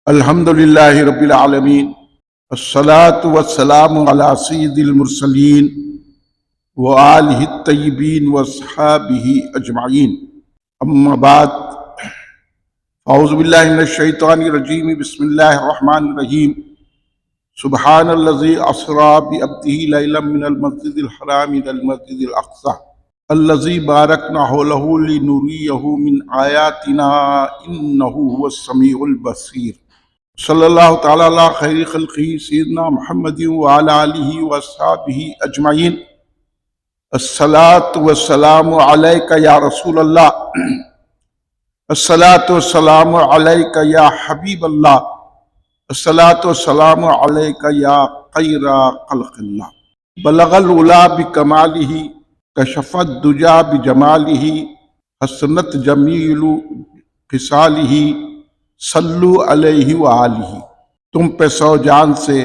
الحمد للہ رب العالمین، الصلاة والسلام علی سید المرسلین وآلہ الطیبین واصحابہ اجمعین، اما بعد، اعوذ باللہ من الشیطان الرجیم، بسم اللہ الرحمن الرحیم۔ سبحان الذی اسری بعبدہ لیلا من المسجد الحرام الی المسجد الاقصی الذی بارکنا حولہ لنریہ من آیاتنا انہ هو السمیع البصیر۔ صلی اللہ تعالیٰ علی خیر خلقہ سیدنا محمد وعلی آلہ واصحابہ اجمعین۔ الصلاۃ والسلام علیک یا رسول اللہ، الصلاۃ والسلام علیک یا حبیب اللہ، الصلاۃ والسلام علیک یا خیر خلق اللہ۔ بلغ العلا بکمالہ، کشف الدجی بجمالہ، حسنت جمیل خصالہ، صلو علیہ وآلہ۔ تم پہ سو جان سے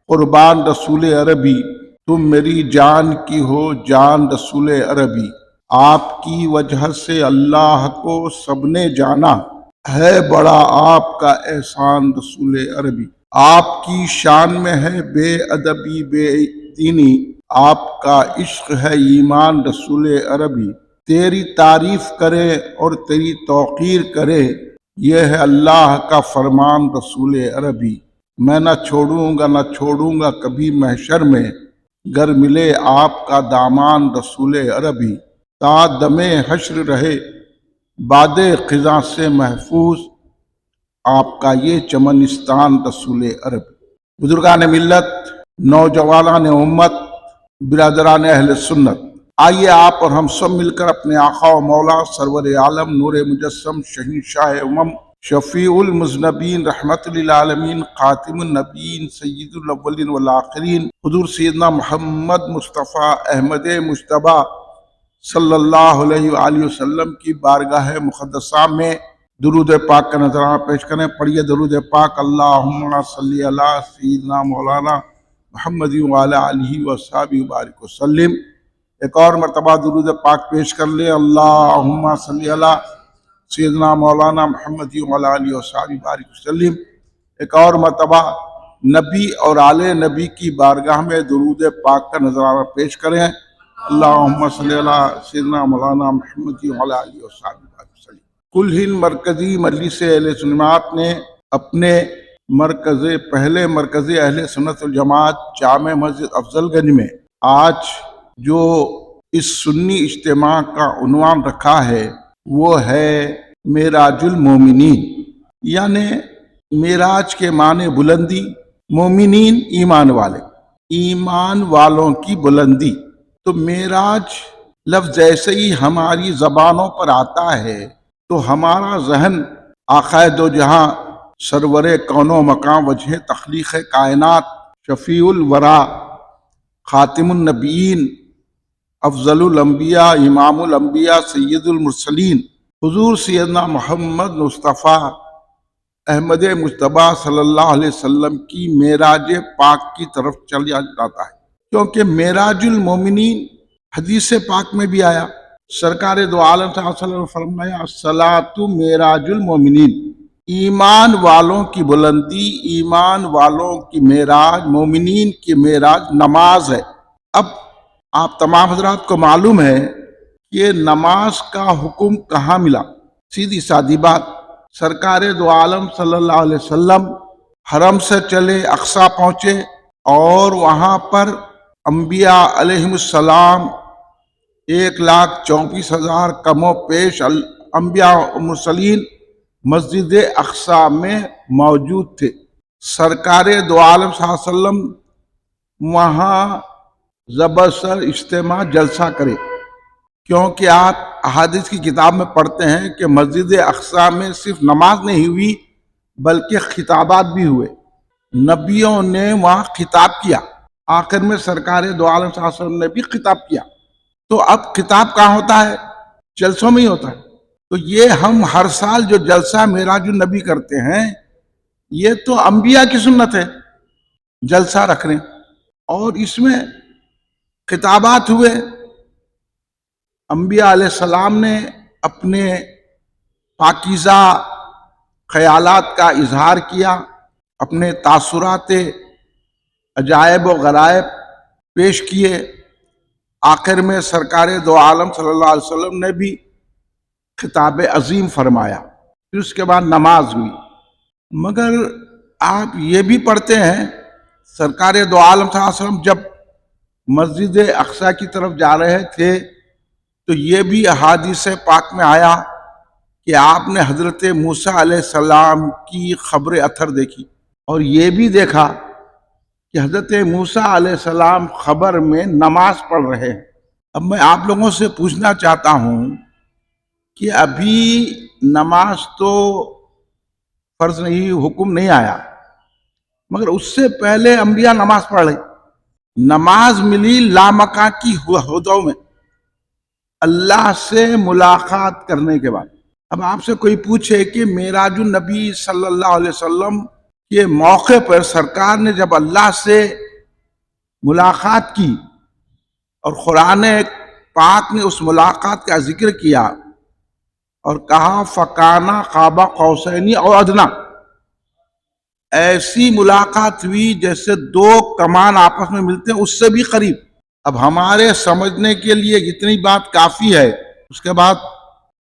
قربان رسول عربی، تم میری جان کی ہو جان رسول عربی۔ آپ کی وجہ سے اللہ کو سب نے جانا، ہے بڑا آپ کا احسان رسول عربی۔ آپ کی شان میں ہے بے ادبی بے دینی، آپ کا عشق ہے ایمان رسول عربی۔ تیری تعریف کرے اور تیری توقیر کرے، یہ ہے اللہ کا فرمان رسول عربی۔ میں نہ چھوڑوں گا کبھی محشر میں، گر ملے آپ کا دامان رسول عربی۔ تا دم حشر رہے باد خزاں سے محفوظ، آپ کا یہ چمنستان رسول عربی۔ بزرگان ملت، نوجوانان امت، برادران اہل سنت، آئیے آپ اور ہم سب مل کر اپنے آقا و مولا سرور عالم نور مجسم شہنشاہ امم شفیع المذنبین رحمت للعالمین خاتم النبیین سید الاولین والآخرین حضور سیدنا محمد مصطفیٰ احمد مجتبی صلی اللہ علیہ وآلہ وسلم کی بارگاہ مقدسہ میں درود پاک کا نذرانہ پیش کریں۔ پڑھیے درود پاک۔ اللہم صلی علی سیدنا مولانا محمد وعلی آلہ وصحبہ وبارک وسلم۔ ایک اور مرتبہ درود پاک پیش کر لیں۔ اللہم صلی علی سیدنا مولانا محمد وعلی آلہ وصحبہ وبارک وسلم۔ ایک اور مرتبہ نبی اور آل نبی کی بارگاہ میں درود پاک کا نذرانہ پیش کریں۔ اللہم صلی علی سیدنا مولانا محمد وعلی آلہ وصحبہ وبارک وسلم۔ کل ہند مرکزی مجلس اہل سنت نے اپنے پہلے مرکزی اہل سنت والجماعت جامع مسجد افضل گنج میں آج جو اس سنی اجتماع کا عنوان رکھا ہے وہ ہے معراج المومنین، یعنی معراج کے معنی بلندی، مومنین ایمان والے، ایمان والوں کی بلندی۔ تو معراج لفظ جیسے ہی ہماری زبانوں پر آتا ہے تو ہمارا ذہن آقا دو جہاں سرور کون و مقام وجہ تخلیق کائنات شفیع الورا خاتم النبیین افضل الانبیاء امام الانبیاء سید المرسلین حضور سیدنا محمد مصطفیٰ احمد مجتبی صلی اللہ علیہ وسلم کی معراج پاک کی طرف چلا جاتا ہے، کیونکہ معراج المومنین حدیث پاک میں بھی آیا۔ سرکار دو عالم صلی اللہ علیہ وسلم نے فرمایا الصلاۃ معراج المومنین، ایمان والوں کی بلندی، ایمان والوں کی معراج، مومنین کی معراج نماز ہے۔ اب آپ تمام حضرات کو معلوم ہے کہ نماز کا حکم کہاں ملا؟ سیدھی سادی بات، سرکار دو عالم صلی اللہ علیہ وسلم حرم سے چلے اقصی پہنچے اور وہاں پر انبیاء علیہم السلام 1,34,000 کم و پیش انبیاء و مرسلین مسجد اقصی میں موجود تھے۔ سرکار دو عالم صلی اللہ علیہ وسلم وہاں زبر اجتماع جلسہ کرے، کیونکہ آپ احادیث کی کتاب میں پڑھتے ہیں کہ مسجد اقصی میں صرف نماز نہیں ہوئی بلکہ خطابات بھی ہوئے، نبیوں نے وہاں خطاب کیا، آخر میں سرکار دو عالم صلی اللہ علیہ وسلم نے بھی خطاب کیا۔ تو اب خطاب کہاں ہوتا ہے؟ جلسوں میں ہی ہوتا ہے۔ تو یہ ہم ہر سال جو جلسہ معراج النبی کرتے ہیں یہ تو انبیاء کی سنت ہے، جلسہ رکھنے، اور اس میں خطابات ہوئے۔ انبیاء علیہ السلام نے اپنے پاکیزہ خیالات کا اظہار کیا، اپنے تاثرات عجائب و غرائب پیش کیے۔ آخر میں سرکار دو عالم صلی اللہ علیہ وسلم نے بھی خطاب عظیم فرمایا، پھر اس کے بعد نماز ہوئی۔ مگر آپ یہ بھی پڑھتے ہیں سرکار دو عالم صلی اللہ علیہ وسلم جب مسجد اقصی کی طرف جا رہے تھے تو یہ بھی احادیث پاک میں آیا کہ آپ نے حضرت موسیٰ علیہ السلام کی خبر اتھر دیکھی، اور یہ بھی دیکھا کہ حضرت موسیٰ علیہ السلام خبر میں نماز پڑھ رہے ہیں۔ اب میں آپ لوگوں سے پوچھنا چاہتا ہوں کہ ابھی نماز تو فرض نہیں، حکم نہیں آیا، مگر اس سے پہلے انبیاء نماز پڑھ رہے۔ نماز ملی لامکان کی حدوں میں اللہ سے ملاقات کرنے کے بعد۔ اب آپ سے کوئی پوچھے کہ معراج النبی صلی اللہ علیہ وسلم کے موقع پر سرکار نے جب اللہ سے ملاقات کی اور قرآن پاک نے اس ملاقات کا ذکر کیا اور کہا فَكَانَ قَابَ قَوْسَيْنِ أَوْ أَدْنَىٰ، ایسی ملاقات ہوئی جیسے دو کمان آپس میں ملتے ہیں، اس سے بھی قریب۔ اب ہمارے سمجھنے کے لیے اتنی بات کافی ہے، اس کے بعد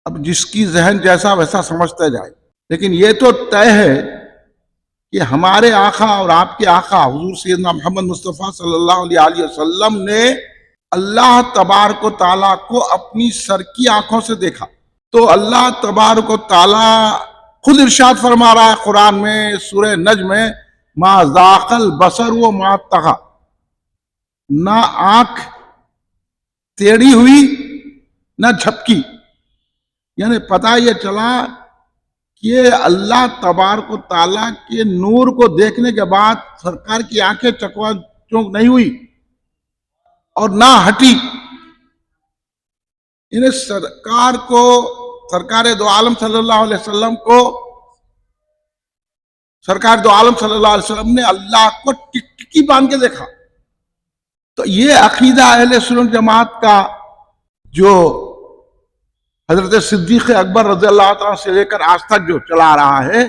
اب جس کی ذہن جیسا ویسا سمجھتا جائے، لیکن یہ تو طے ہے کہ ہمارے آقا اور آپ کے آقا حضور سیدنا محمد مصطفیٰ صلی اللہ علیہ وسلم نے اللہ تبارک و تعالیٰ کو اپنی سر کی آنکھوں سے دیکھا۔ تو اللہ تبارک و تعالیٰ خود ارشاد فرما رہا ہے قرآن میں سورہ نجم میں، ما ذاق البصر و ما طغى، نہ آنکھ ٹیڑھی ہوئی نہ جھپکی، یعنی پتہ یہ چلا کہ اللہ تبارک و تعالیٰ کے نور کو دیکھنے کے بعد سرکار کی آنکھیں چکوا چونک نہیں ہوئی اور نہ ہٹی۔ یعنی سرکار کو، سرکار دو عالم صلی اللہ علیہ وسلم کو، سرکار دو عالم صلی اللہ علیہ وسلم نے اللہ کو ٹکٹکی باندھ کے دیکھا۔ تو یہ عقیدہ اہل سنت جماعت کا جو حضرت صدیق اکبر رضی اللہ تعالیٰ سے لے کر آج تک جو چلا رہا ہے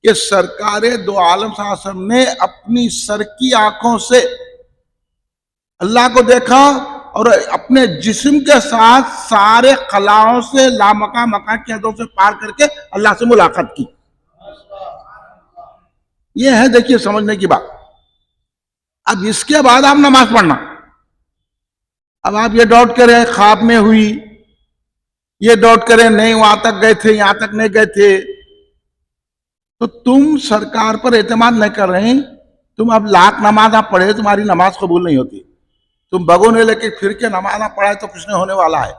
کہ سرکار دو عالم صلی اللہ علیہ وسلم نے اپنی سر کی آنکھوں سے اللہ کو دیکھا اور اپنے جسم کے ساتھ سارے خلاؤں سے لامکان مکان کی حدوں سے پار کر کے اللہ سے ملاقات کی۔ یہ ہے دیکھیے سمجھنے کی بات۔ اب اس کے بعد آپ نماز پڑھنا، اب آپ یہ ڈاؤٹ کریں خواب میں ہوئی، یہ ڈاؤٹ کریں نہیں وہاں تک گئے تھے یہاں تک نہیں گئے تھے، تو تم سرکار پر اعتماد نہیں کر رہے ہیں۔ تم اب لاکھ نماز آپ پڑھے تمہاری نماز قبول نہیں ہوتی، تم بگونے لے کے پھر کے نماز پڑھائے تو کچھ نہیں ہونے والا ہے۔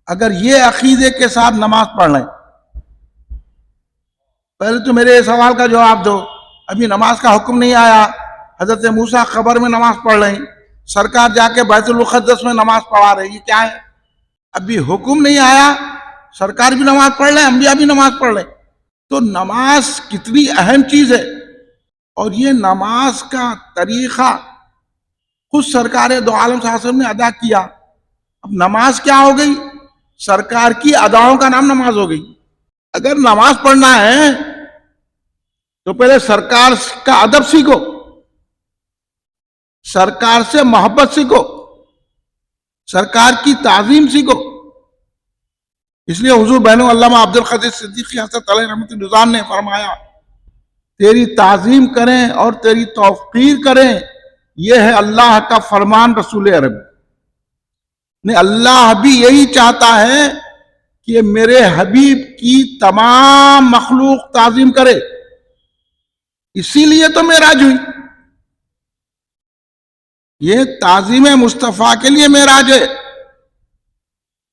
اگر یہ عقیدے کے ساتھ نماز پڑھ لیں، پہلے تو میرے سوال کا جواب دو، ابھی نماز کا حکم نہیں آیا، حضرت موسیٰ قبر میں نماز پڑھ رہے ہیں، سرکار جا کے بیت المقدس میں نماز پڑھا رہے ہیں، یہ کیا ہے؟ ابھی حکم نہیں آیا، سرکار بھی نماز پڑھ لیں، انبیاء بھی نماز پڑھ لیں۔ تو نماز کتنی اہم چیز ہے، اور یہ نماز کا طریقہ خود سرکار دو عالم صلی اللہ علیہ وسلم نے ادا کیا۔ اب نماز کیا ہو گئی؟ سرکار کی اداؤں کا نام نماز ہو گئی۔ اگر نماز پڑھنا ہے تو پہلے سرکار کا ادب سیکھو، سرکار سے محبت سیکھو، سرکار کی تعظیم سیکھو۔ اس لیے حضور بہنو علامہ عبد القادر صدیقی حضرت علیہ رحمۃ اللہ نے فرمایا تیری تعظیم کریں اور تیری توقیر کریں، یہ ہے اللہ کا فرمان رسول عربی نے۔ اللہ بھی یہی چاہتا ہے کہ میرے حبیب کی تمام مخلوق تعظیم کرے، اسی لیے تو معراج ہوئی۔ یہ تعظیم مصطفیٰ کے لیے معراج ہے،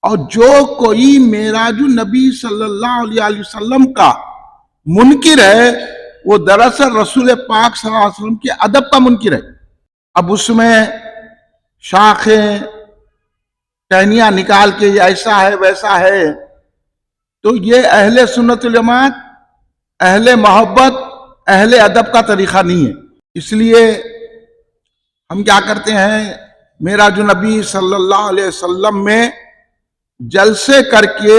اور جو کوئی معراج النبی صلی اللہ علیہ وسلم کا منکر ہے وہ دراصل رسول پاک صلی اللہ علیہ وسلم کے ادب کا منکر ہے۔ اب اس میں شاخیں ٹہنیاں نکال کے یہ ایسا ہے ویسا ہے، تو یہ اہل سنت الجماعت، اہل محبت، اہل ادب کا طریقہ نہیں ہے۔ اس لیے ہم کیا کرتے ہیں، معراج النبی صلی اللہ علیہ وسلم میں جلسے کر کے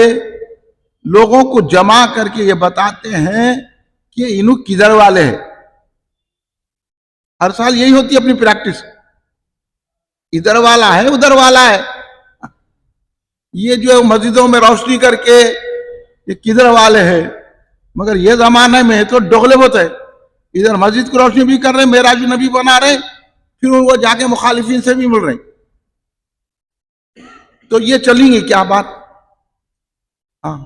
لوگوں کو جمع کر کے یہ بتاتے ہیں کہ انہوں کدھر والے ہیں. ہر سال یہی ہوتی ہے اپنی پریکٹس، ادھر والا ہے ادھر والا ہے. یہ جو مسجدوں میں روشنی کر کے یہ کدھر والے ہیں، مگر یہ زمانے میں تو ڈوغلے بہت ہے. ادھر مسجد کو روشنی بھی کر رہے ہیں، معراج نبی بنا رہے ہیں، پھر وہ جا کے مخالفین سے بھی مل رہے ہیں. تو یہ چلیں گے کیا بات؟ ہاں،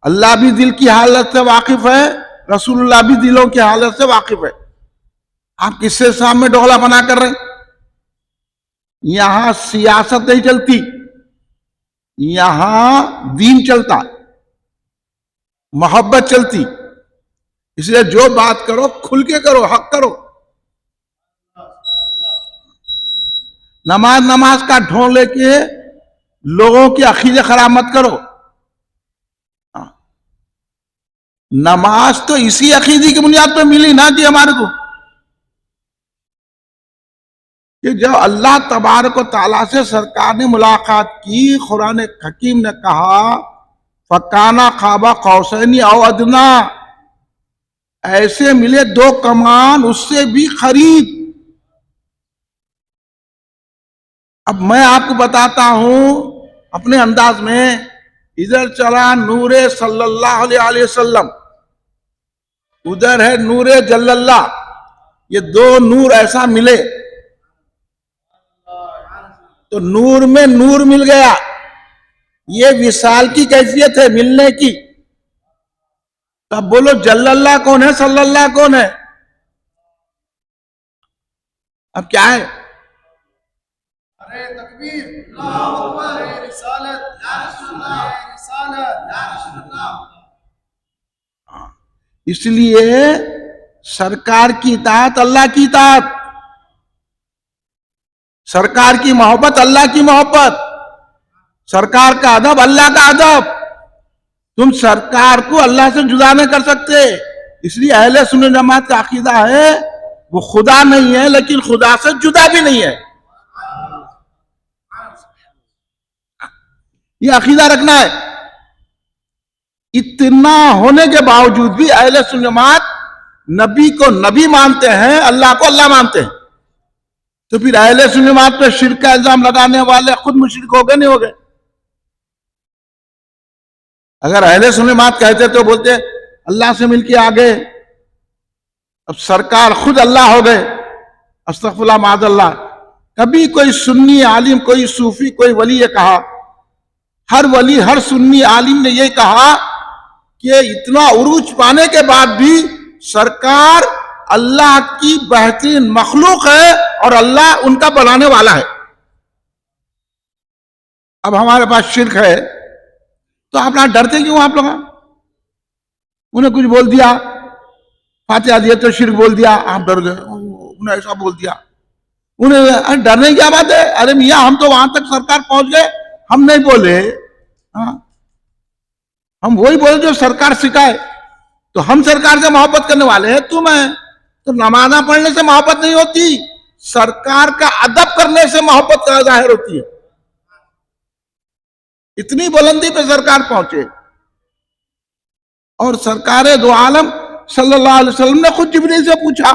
اللہ بھی دل کی حالت سے واقف ہے، رسول اللہ بھی دلوں کی حالت سے واقف ہے. آپ کس سے سامنے ڈوغلا بنا کر رہے ہیں؟ یہاں سیاست نہیں چلتی، یہاں دین چلتا، محبت چلتی. اس لیے جو بات کرو کھل کے کرو، حق کرو. نماز کا ڈھونگ لے کے لوگوں کی عقیدے خراب مت کرو. نماز تو اسی عقیدے کی بنیاد پہ ملی نا جی ہمارے کو، کہ جب اللہ تبارک و تعالیٰ سے سرکار نے ملاقات کی، قرآن حکیم نے کہا فَكَانَ قَابَ قَوْسَيْنِ أَوْ أَدْنَىٰ، ایسے ملے دو کمان اس سے بھی قریب. اب میں آپ کو بتاتا ہوں اپنے انداز میں، ادھر چلا نور صلی اللہ علیہ وسلم، ادھر ہے نور جل اللہ. یہ دو نور ایسا ملے تو نور میں نور مل گیا. یہ وصال کی کیفیت ہے، ملنے کی. تب بولو جل اللہ کون ہے، صلی اللہ کون ہے؟ اب کیا ہے؟ ارے تکبیر، اللہ اکبر، رسالت، یا رسول اللہ، رسالت، یا رسول اللہ. اس لیے سرکار کی اطاعت اللہ کی اطاعت، سرکار کی محبت اللہ کی محبت، سرکار کا ادب اللہ کا ادب. تم سرکار کو اللہ سے جدا نہیں کر سکتے. اس لیے اہل سنت جماعت کا عقیدہ ہے وہ خدا نہیں ہے لیکن خدا سے جدا بھی نہیں ہے. یہ عقیدہ رکھنا ہے. اتنا ہونے کے باوجود بھی اہل سنت جماعت نبی کو نبی مانتے ہیں، اللہ کو اللہ مانتے ہیں. تو پھر اہل سنت جماعت پہ شرک کا الزام لگانے والے خود مشرک ہو گئے نہیں ہو گئے؟ اگر اہل سنت جماعت کہتے تو بولتے اللہ سے مل کے آگے، اب سرکار خود اللہ ہو گئے. استغفر اللہ معاذ اللہ. کبھی کوئی سنی عالم، کوئی صوفی، کوئی ولی یہ کہا، ہر ولی ہر سنی عالم نے یہ کہا کہ اتنا عروج پانے کے بعد بھی سرکار اللہ کی بہترین مخلوق ہے اور اللہ ان کا بنانے والا ہے. اب ہمارے پاس شرک ہے تو آپ نہ ڈرتے کیوں؟ آپ لوگ انہیں کچھ بول دیا، فاتحہ دیا تو شرک بول دیا، آپ ڈر گئے. انہیں ایسا بول دیا، انہیں ڈرنے کی کیا بات ہے؟ ارے میاں ہم تو وہاں تک سرکار پہنچ گئے، ہم نہیں بولے. ہم وہی بولے جو سرکار سکھائے. تو ہم سرکار سے محبت کرنے والے ہیں. تمہیں تو نماز پڑھنے سے محبت نہیں ہوتی، سرکار کا ادب کرنے سے محبت کا ظاہر ہوتی ہے. اتنی بلندی پہ سرکار پہنچے. اور سرکار دو عالم صلی اللہ علیہ وسلم نے خود جبریل سے پوچھا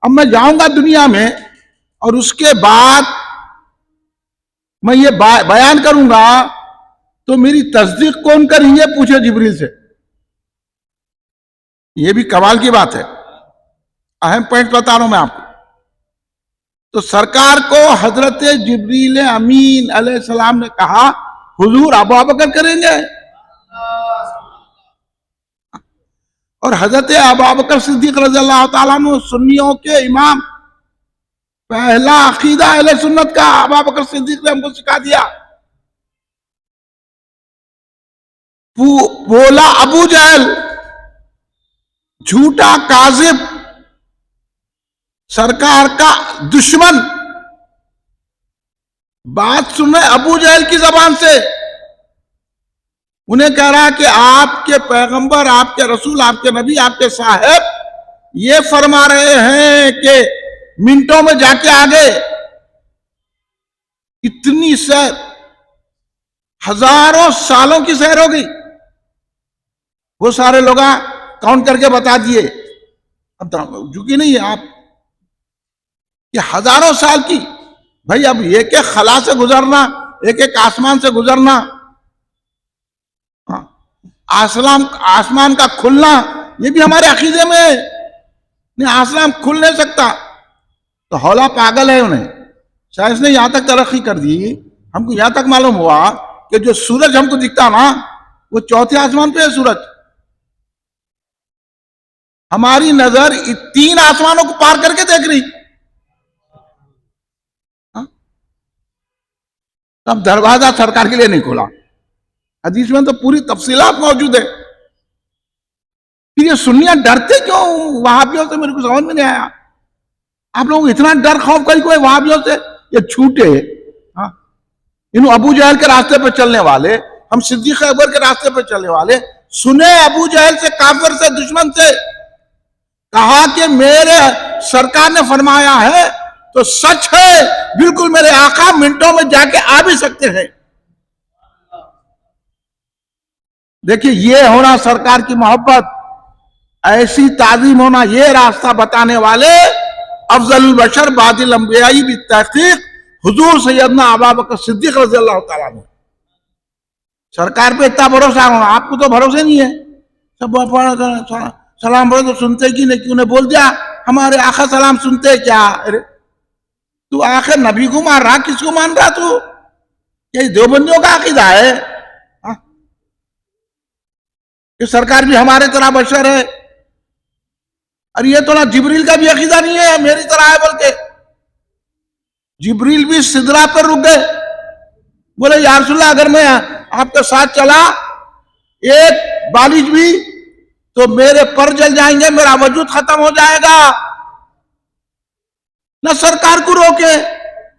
اب میں جاؤں گا دنیا میں اور اس کے بعد میں یہ بیان کروں گا تو میری تصدیق کون کریں گے؟ پوچھے جبریل سے. یہ بھی کمال کی بات ہے، اہم پوائنٹ بتا رہا ہوں میں آپ کو. تو سرکار کو حضرت جبریل امین علیہ السلام نے کہا حضور ابو بکر کریں گے. اور حضرت ابو بکر صدیق رضی اللہ تعالیٰ عنہ سنیوں کے امام، پہلا عقیدہ اہل سنت کا ابو بکر صدیق نے ہم کو سکھا دیا. بولا ابو جہل جھوٹا کاذب، سرکار کا دشمن، بات سنے ابو جہل کی زبان سے. انہیں کہہ رہا کہ آپ کے پیغمبر، آپ کے رسول، آپ کے نبی، آپ کے صاحب یہ فرما رہے ہیں کہ منٹوں میں جا کے آگے. اتنی سیر، ہزاروں سالوں کی سیر ہو گئی. وہ سارے لوگ کاؤنٹ کر کے بتا دیے. اب جھکی نہیں ہے آپ، یہ ہزاروں سال کی. بھائی اب ایک ایک خلا سے گزرنا، ایک ایک آسمان سے گزرنا، آسمان کا کھلنا، یہ بھی ہمارے عقیدے میں نہیں. آسمان کھل نہیں سکتا تو ہولا پاگل ہے. انہیں سائنس نے یہاں تک ترقی کر دی، ہم کو یہاں تک معلوم ہوا کہ جو سورج ہم کو دکھتا نا وہ چوتھے آسمان پہ ہے سورج. ہماری نظر 3 آسمانوں کو پار کر کے دیکھ رہی. تب دروازہ سرکار کے لیے نہیں کھولا. حدیث میں تو پوری تفصیلات موجود ہے. پھر یہ سنیاں ڈرتے کیوں وہابیوں سے؟ میرے کو سمجھ میں نہیں آیا. آپ لوگ اتنا ڈر خوف کوئی وہابیوں سے؟ یہ چھوٹے انہوں ابو جہل کے راستے پہ چلنے والے، ہم صدیق اکبر کے راستے پہ چلنے والے. سنے ابو جہل سے، کافر سے، دشمن سے، کہا کہ میرے سرکار نے فرمایا ہے تو سچ ہے، بالکل میرے آقا منٹوں میں جا کے آ بھی سکتے ہیں. دیکھیے یہ ہونا سرکار کی محبت، ایسی تعظیم ہونا. یہ راستہ بتانے والے افضل البشر بعد الانبیاء بالتحقیق حضور سیدنا ابوبکر صدیق رضی اللہ تعالیٰ عنہ. سرکار پہ اتنا بھروسہ ہونا، آپ کو تو بھروسے نہیں ہے. سب سلام بولے تو سنتے کی نہیں، کیوں نے بول دیا ہمارے آقا سلام سنتے کیا؟ تو آخر نبی کو مان رہا، کس کو مان رہا تو؟ یہ دیوبندیوں کا عقیدہ ہے کہ سرکار بھی ہمارے طرح بشر ہے. اور یہ تو نہ جبریل کا بھی عقیدہ نہیں ہے میری طرح ہے، بلکہ جبریل بھی سدرا پر رک گئے. بولے یا رسول اللہ اگر میں آپ کے ساتھ چلا ایک بالش بھی تو میرے پر جل جائیں گے، میرا وجود ختم ہو جائے گا. نہ سرکار کو روکے،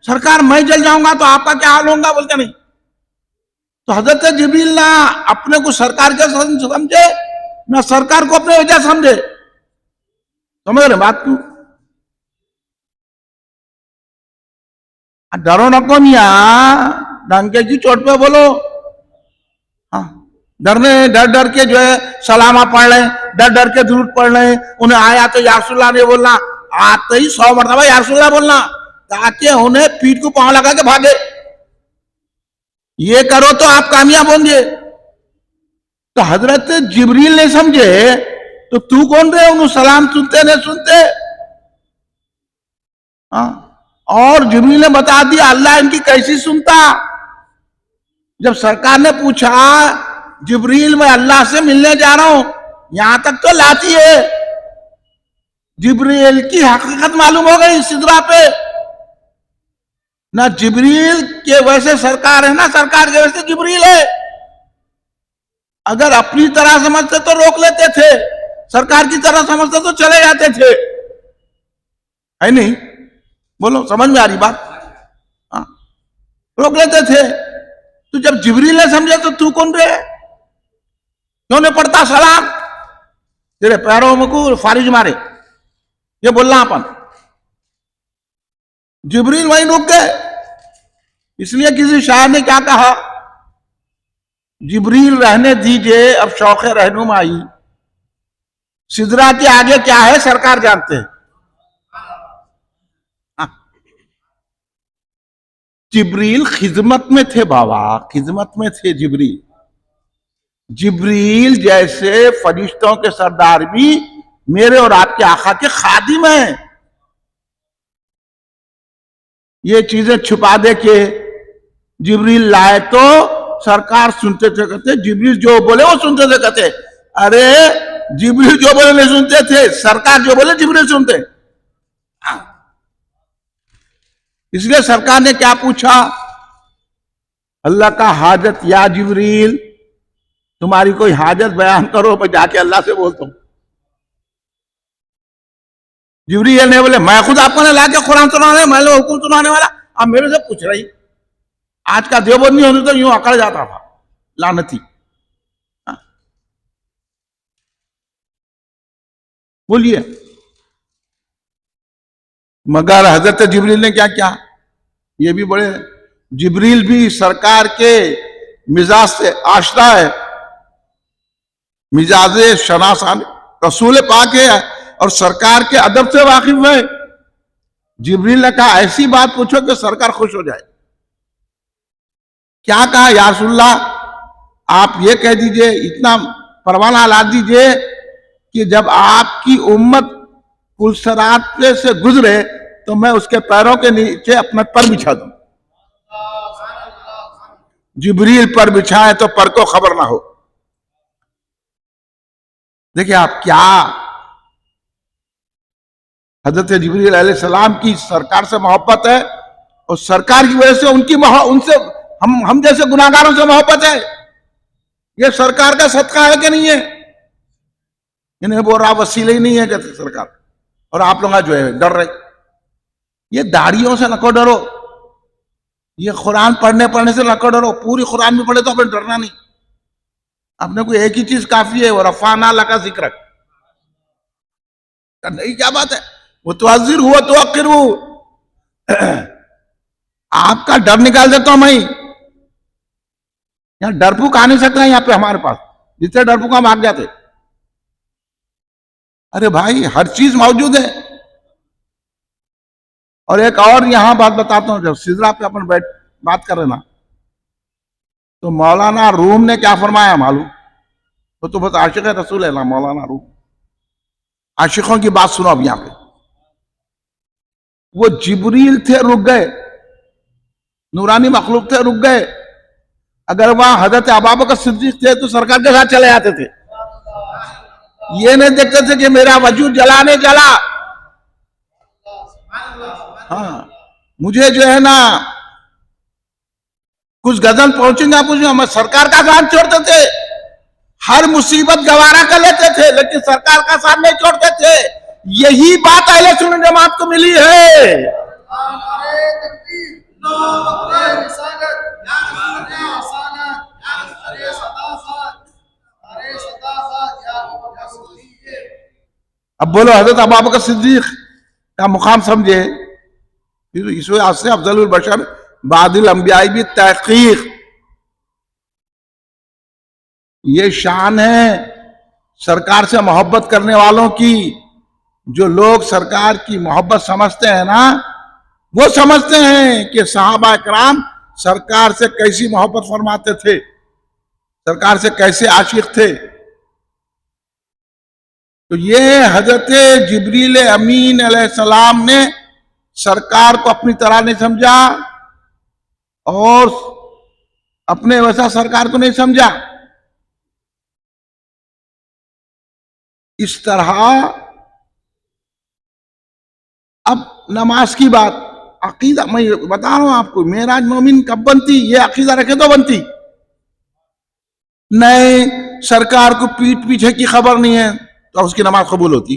سرکار میں جل جاؤں گا تو آپ کا کیا حال ہوگا؟ بولتے نہیں. تو حضرت جبریل نہ اپنے کو سرکار کے سمجھے، نہ سرکار کو اپنے وجہ سمجھے. سمجھ رہے بات کو؟ ڈرو نہ کو میاں، ڈنکے کی چوٹ پہ بولو. ڈر کے جو ہے سلامہ پڑھ لیں، ڈر کے درود پڑھ لیں. انہیں آیا تو یا رسول اللہ نہیں بولنا، آتے ہی 100 مرتبہ یا رسول اللہ بولنا، تاکہ انہیں پیٹ کو پاؤں لگا کے بھاگے. یہ کرو تو آپ کامیاب ہوں گے. تو حضرت جبریل نے سمجھے تو کون رہے؟ انہوں سلام سنتے نہیں سنتے. اور جبریل نے بتا دیا اللہ ان کی کیسی سنتا. جب سرکار نے پوچھا جبریل میں اللہ سے ملنے جا رہا ہوں، یہاں تک تو لاتی ہے. جبریل کی حقیقت معلوم ہو گئی سدرا پہ. نہ جبریل کے ویسے سرکار ہے، نہ سرکار کے ویسے جبریل ہے. اگر اپنی طرح سمجھتے تو روک لیتے تھے، سرکار کی طرح سمجھتے تو چلے جاتے تھے. ہے نہیں؟ بولو سمجھ میں آ رہی بات؟ روک لیتے تھے. تو جب جبریل نے سمجھے تو کون رہے؟ کیوں نہیں پڑھتا سلام؟ تیرے پیروں میں کو فارج مارے، یہ بولنا اپن. جبریل وہیں رک گئے. اس لیے کسی شاعر نے کیا کہا، جبریل رہنے دیجئے اب شوق رہنمائی، سدرا کے آگے کیا ہے سرکار جانتے ہیں. جبریل خدمت میں تھے بابا، خدمت میں تھے جبریل. جبریل جیسے فرشتوں کے سردار بھی میرے اور آپ کے آقا کے خادم ہیں. یہ چیزیں چھپا دے کے جبریل لائے تو سرکار سنتے تھے، کہتے جبریل جو بولے وہ سنتے تھے. کہتے ارے جبریل جو بولے نہیں سنتے تھے، سرکار جو بولے جبریل سنتے. اس لیے سرکار نے کیا پوچھا، اللہ کا حاجت یا جبریل، تمہاری کوئی حاجت بیان کرو، میں جا کے اللہ سے بولتا ہوں. جبریل نے بولے میں خود آپ کو لا کے قرآن سنانے، میں حکم سنانے والا، آپ میرے سے پوچھ رہی. آج کا دیوبندی ہونے تو یوں اکڑ جاتا تھا لعنتی. بولیے. مگر حضرت جبریل نے کیا کیا؟ یہ بھی بڑے، جبریل بھی سرکار کے مزاج سے آشنا ہے. مزاج شناسان رسول پاک ہے اور سرکار کے ادب سے واقف ہے. جبریل نے کہا ایسی بات پوچھو کہ سرکار خوش ہو جائے. کیا کہا؟ یا رسول اللہ آپ یہ کہہ دیجئے، اتنا پروانہ لا دیجئے کہ جب آپ کی امت پلسرات پہ سے گزرے تو میں اس کے پیروں کے نیچے اپنا پر بچھا دوں. جبریل پر بچھائیں تو پر کو خبر نہ ہو. دیکھیں آپ کیا حضرت جبریل علیہ السلام کی سرکار سے محبت ہے، اور سرکار کی وجہ سے ان سے ہم جیسے گناہگاروں سے محبت ہے. یہ سرکار کا صدقہ ہے کہ نہیں ہے؟ انہیں بول رہا وسیلہ ہی نہیں ہے کہتے سرکار. اور آپ لوگ جو ہے ڈر رہے. یہ داڑھیوں سے نہ ڈرو، یہ قرآن پڑھنے سے نہ ڈرو. پوری قرآن میں پڑھے تو اپنے ڈرنا نہیں. اپنے کو ایک ہی چیز کافی ہے، وَرَفَعْنَا لَكَ ذِكْرَكَ. نہیں کیا بات ہے؟ متوازر ہوا تو آخر آپ کا ڈر نکال دیتا ہوں میں. یہاں ڈرپوک آ نہیں سکتا یہاں پہ ہمارے پاس، جتنے ڈرپوک ہم آگ جاتے. ارے بھائی ہر چیز موجود ہے. اور ایک اور یہاں بات بتاتا ہوں، جب سدرا پہ اپن بات کر رہے نا تو مولانا روم نے کیا فرمایا معلوم؟ وہ تو بہت عاشق رسول ہے نا مولانا روم. عاشقوں کی بات سنو اب یہاں پہ. وہ جبریل تھے رک گئے، نورانی مخلوق تھے رک گئے. اگر وہاں حضرت ابوبکر صدیق تھے تو سرکار کے ساتھ چلے آتے تھے. یہ نہیں دیکھتے تھے کہ میرا وجود جلانے جلا. ہاں مجھے جو ہے نا کچھ غزل پہنچیں گا میں سرکار کا ساتھ چھوڑتے تھے. ہر مصیبت گوارا کر لیتے تھے لیکن سرکار کا ساتھ نہیں چھوڑتے تھے. یہی بات اہل سنت جماعت کو ملی ہے. اب بولو حضرت ابوبکر صدیق کا مقام سمجھے. اس وجہ سے افضل البشر بعد الانبیاء بھی تحقیق. یہ شان ہے سرکار سے محبت کرنے والوں کی. جو لوگ سرکار کی محبت سمجھتے ہیں نا وہ سمجھتے ہیں کہ صحابہ کرام سرکار سے کیسی محبت فرماتے تھے، سرکار سے کیسے عاشق تھے. تو یہ حضرت جبریل امین علیہ السلام نے سرکار کو اپنی طرح نہیں سمجھا اور اپنے ویسا سرکار کو نہیں سمجھا. اس طرح اب نماز کی بات، عقیدہ میں بتا رہا ہوں آپ کو. معراج مومن کب بنتی؟ یہ عقیدہ رکھے تو بنتی. نہیں سرکار کو پیٹ پیچھے کی خبر نہیں ہے تو اس کی نماز قبول ہوتی؟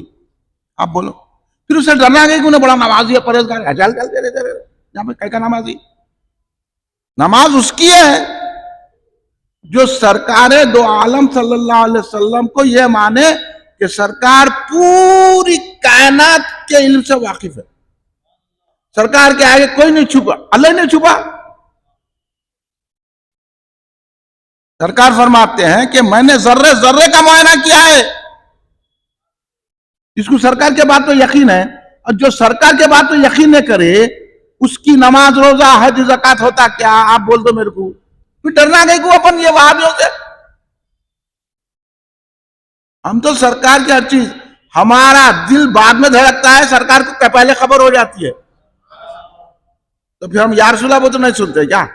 آپ بولو. پھر اسے ڈرنا گئی کہ انہیں بڑا نمازی ہے پرہیزگار ہے. یہاں پہ کئی کا نمازی. نماز اس کی ہے جو سرکار دو عالم صلی اللہ علیہ وسلم کو یہ مانے کہ سرکار پوری کائنات کے علم سے واقف ہے. سرکار کے آگے کوئی نہیں چھپا، اللہ نہیں چھپا. سرکار فرماتے ہیں کہ میں نے ذرے ذرے کا معائنہ کیا ہے. اس کو سرکار کے بات پہ یقین ہے، اور جو سرکار کے بات پہ یقین نہ کرے اس کی نماز روزہ حج زکات ہوتا کیا؟ آپ بول دو میرے کو. پھر ڈرنا گئی کو اپن یہ وہابیوں سے. ہم تو سرکار کی ہر چیز، ہمارا دل بعد میں دھڑکتا ہے، سرکار کو پہلے خبر ہو جاتی ہے. تو پھر ہم یا رسول اللہ وہ تو نہیں سنتے کیا؟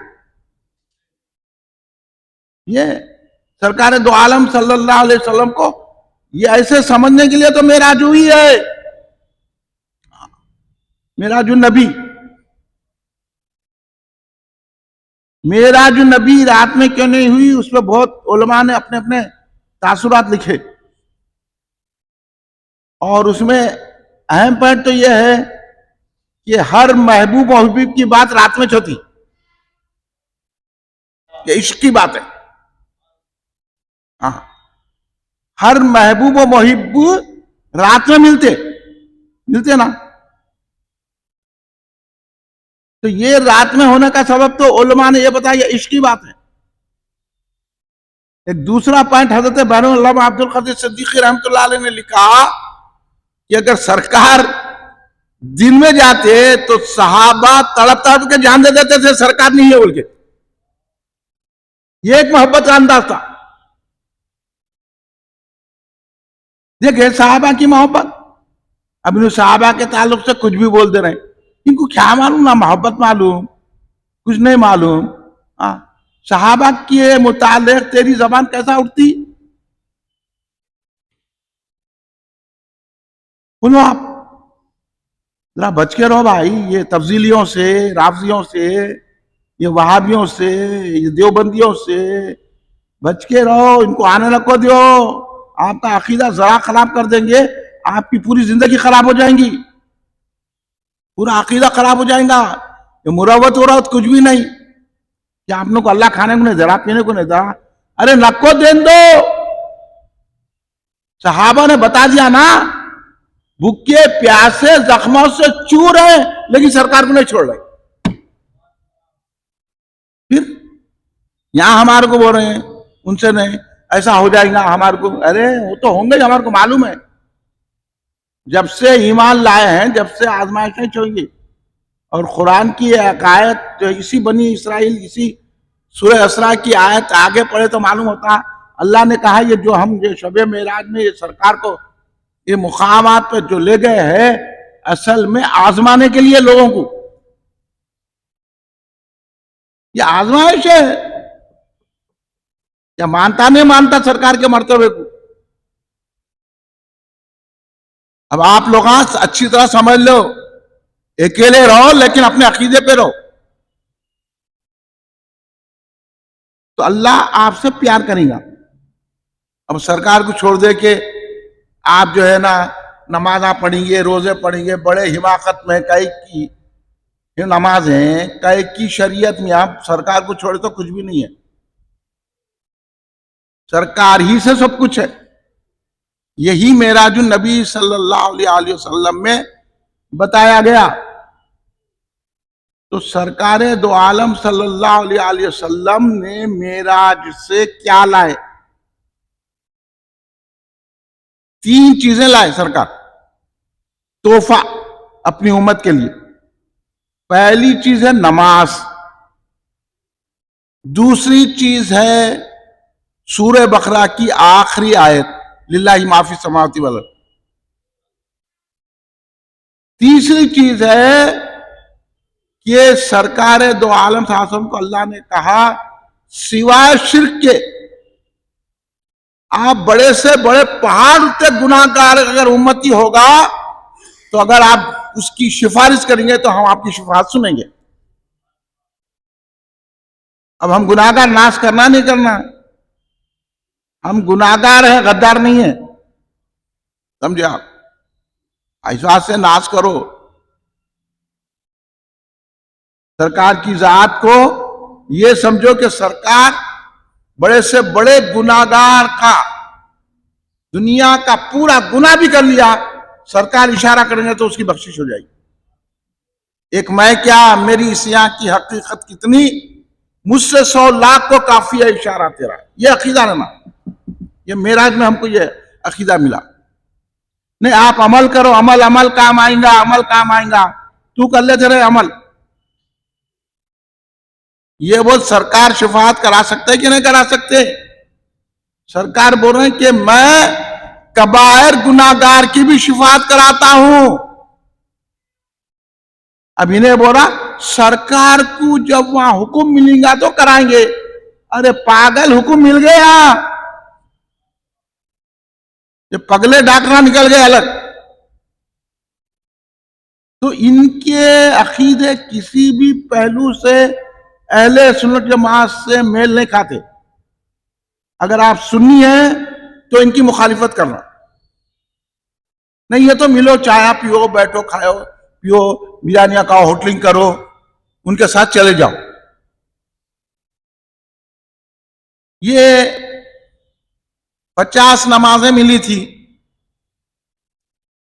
یہ سرکار دو عالم صلی اللہ علیہ وسلم کو یہ ایسے سمجھنے کے لیے تو معراج ہوئی ہے. معراج النبی، معراج النبی رات میں کیوں نہیں ہوئی؟ اس پہ بہت علماء نے اپنے اپنے تاثرات لکھے. اور اس میں اہم پوائنٹ تو یہ ہے کہ ہر محبوب و حبیب کی بات رات میں ہوتی. یہ عشق کی بات ہے. ہاں ہر محبوب و محب رات میں ملتے نا. تو یہ رات میں ہونے کا سبب تو علماء نے یہ بتایا یہ عشق کی بات ہے. ایک دوسرا پوائنٹ حضرت بحر علامہ عبد القادر صدیقی رحمۃ اللہ علیہ نے لکھا کہ اگر سرکار دن میں جاتے تو صحابہ تڑپ تڑپ کے جان دے دیتے تھے سرکار نہیں ہے بول کے. یہ ایک محبت کا انداز تھا. دیکھیں صحابہ کی محبت. اب ان صحابہ کے تعلق سے کچھ بھی بول دے رہے ہیں, ان کو کیا معلوم, نہ محبت معلوم, کچھ نہیں معلوم. صحابہ کے متعلق تیری زبان کیسا اٹھتی؟ بولو آپ ذرا بچ کے رہو بھائی, یہ تفضیلیوں سے, رافضیوں سے, یہ وہابیوں سے, یہ دیوبندیوں سے بچ کے رہو. ان کو آنے نہ کو دیو. آپ کا عقیدہ ذرا خراب کر دیں گے, آپ کی پوری زندگی خراب ہو جائیں گی, پورا عقیدہ خراب ہو جائے گا. یہ مروت وروت کچھ بھی نہیں. کیا آپ نے کو اللہ کھانے کو نہیں دے رہا, پینے کو نہیں دے رہا؟ ارے نکو دین دو. صحابہ نے بتا دیا نا, بھوکے پیاسے زخموں سے چور ہیں لیکن سرکار کو نہیں چھوڑ رہے. پھر یہاں ہمارے کو بول رہے ہیں ان سے نہیں, ایسا ہو جائے گا ہمارے کو. ارے وہ تو ہوں گے, ہمارے کو معلوم ہے. جب سے ایمان لائے ہیں, جب سے آزمائشیں چھوڑیں گی, اور قرآن کی آیت جو اسی بنی اسرائیل, اسی سورہ اسراء کی آیت آگے پڑھے تو معلوم ہوتا. اللہ نے کہا یہ جو ہم یہ شب معراج میں یہ سرکار کو یہ مقامات پہ جو لے گئے ہیں, اصل میں آزمانے کے لیے لوگوں کو. یہ آزمائش ہے. یا مانتا نہیں مانتا سرکار کے مرتبے کو. اب آپ لوگ اچھی طرح سمجھ لو, اکیلے رہو لیکن اپنے عقیدے پہ رہو, تو اللہ آپ سے پیار کرے گا. اب سرکار کو چھوڑ دے کے آپ جو ہے نا نمازاں پڑھیں گے, روزے پڑھیں گے, بڑے حماقت میں کئی کی نماز ہیں, کئی کی شریعت میں آپ سرکار کو چھوڑے تو کچھ بھی نہیں ہے. سرکار ہی سے سب کچھ ہے. یہی معراج النبی صلی اللہ علیہ وسلم میں بتایا گیا. تو سرکار دو عالم صلی اللہ علیہ وسلم نے معراج سے کیا لائے؟ 3 چیزیں لائے سرکار تحفہ اپنی امت کے لیے. پہلی چیز ہے نماز, دوسری چیز ہے سورہ بقرہ کی آخری آیت للہ ما فی السماوات والارض, تیسری چیز ہے کہ سرکار دو عالم صلی اللہ علیہ وسلم کو اللہ نے کہا سوائے شرک کے آپ بڑے سے بڑے پہاڑ اٹھتے گناہ گار اگر امتی ہوگا تو اگر آپ اس کی سفارش کریں گے تو ہم آپ کی شفاعت سنیں گے. اب ہم گناہ گار ناش کرنا نہیں کرنا, ہم گناہ گار ہیں, غدار نہیں ہیں, سمجھے آپ؟ ایسا سے ناش کرو سرکار کی ذات کو. یہ سمجھو کہ سرکار بڑے سے بڑے گناہ گار کا, دنیا کا پورا گناہ بھی کر لیا, سرکار اشارہ کریں گے تو اس کی بخشش ہو جائے گی. ایک میں کیا میری عصیاں کی حقیقت کتنی, مجھ سے 100 لاکھ کو کافی ہے اشارہ تیرا. یہ عقیدہ رہنا, یہ معراج میں ہم کو یہ عقیدہ ملا. نہیں آپ عمل کرو, عمل کام آئیں گا, عمل کام آئیں گا, تو کر لیتے رہے عمل. یہ وہ سرکار شفاعت کرا سکتے کہ نہیں کرا سکتے؟ سرکار بول رہے ہیں کہ میں کبائر گناہگار کی بھی شفاعت کراتا ہوں. اب انہیں بولا سرکار کو جب وہاں حکم ملیں گا تو کرائیں گے. ارے پاگل, حکم مل گیا, یہ پگلے ڈاکٹر نکل گئے الگ. تو ان کے عقیدے کسی بھی پہلو سے اہل سنت جماعت سے میل نہیں کھاتے. اگر آپ سنی ہیں تو ان کی مخالفت کرنا نہیں. یہ تو ملو, چائے پیو, بیٹھو, کھاؤ پیو, بریانیاں کھاؤ, ہوٹلنگ کرو, ان کے ساتھ چلے جاؤ. یہ 50 نمازیں ملی تھی.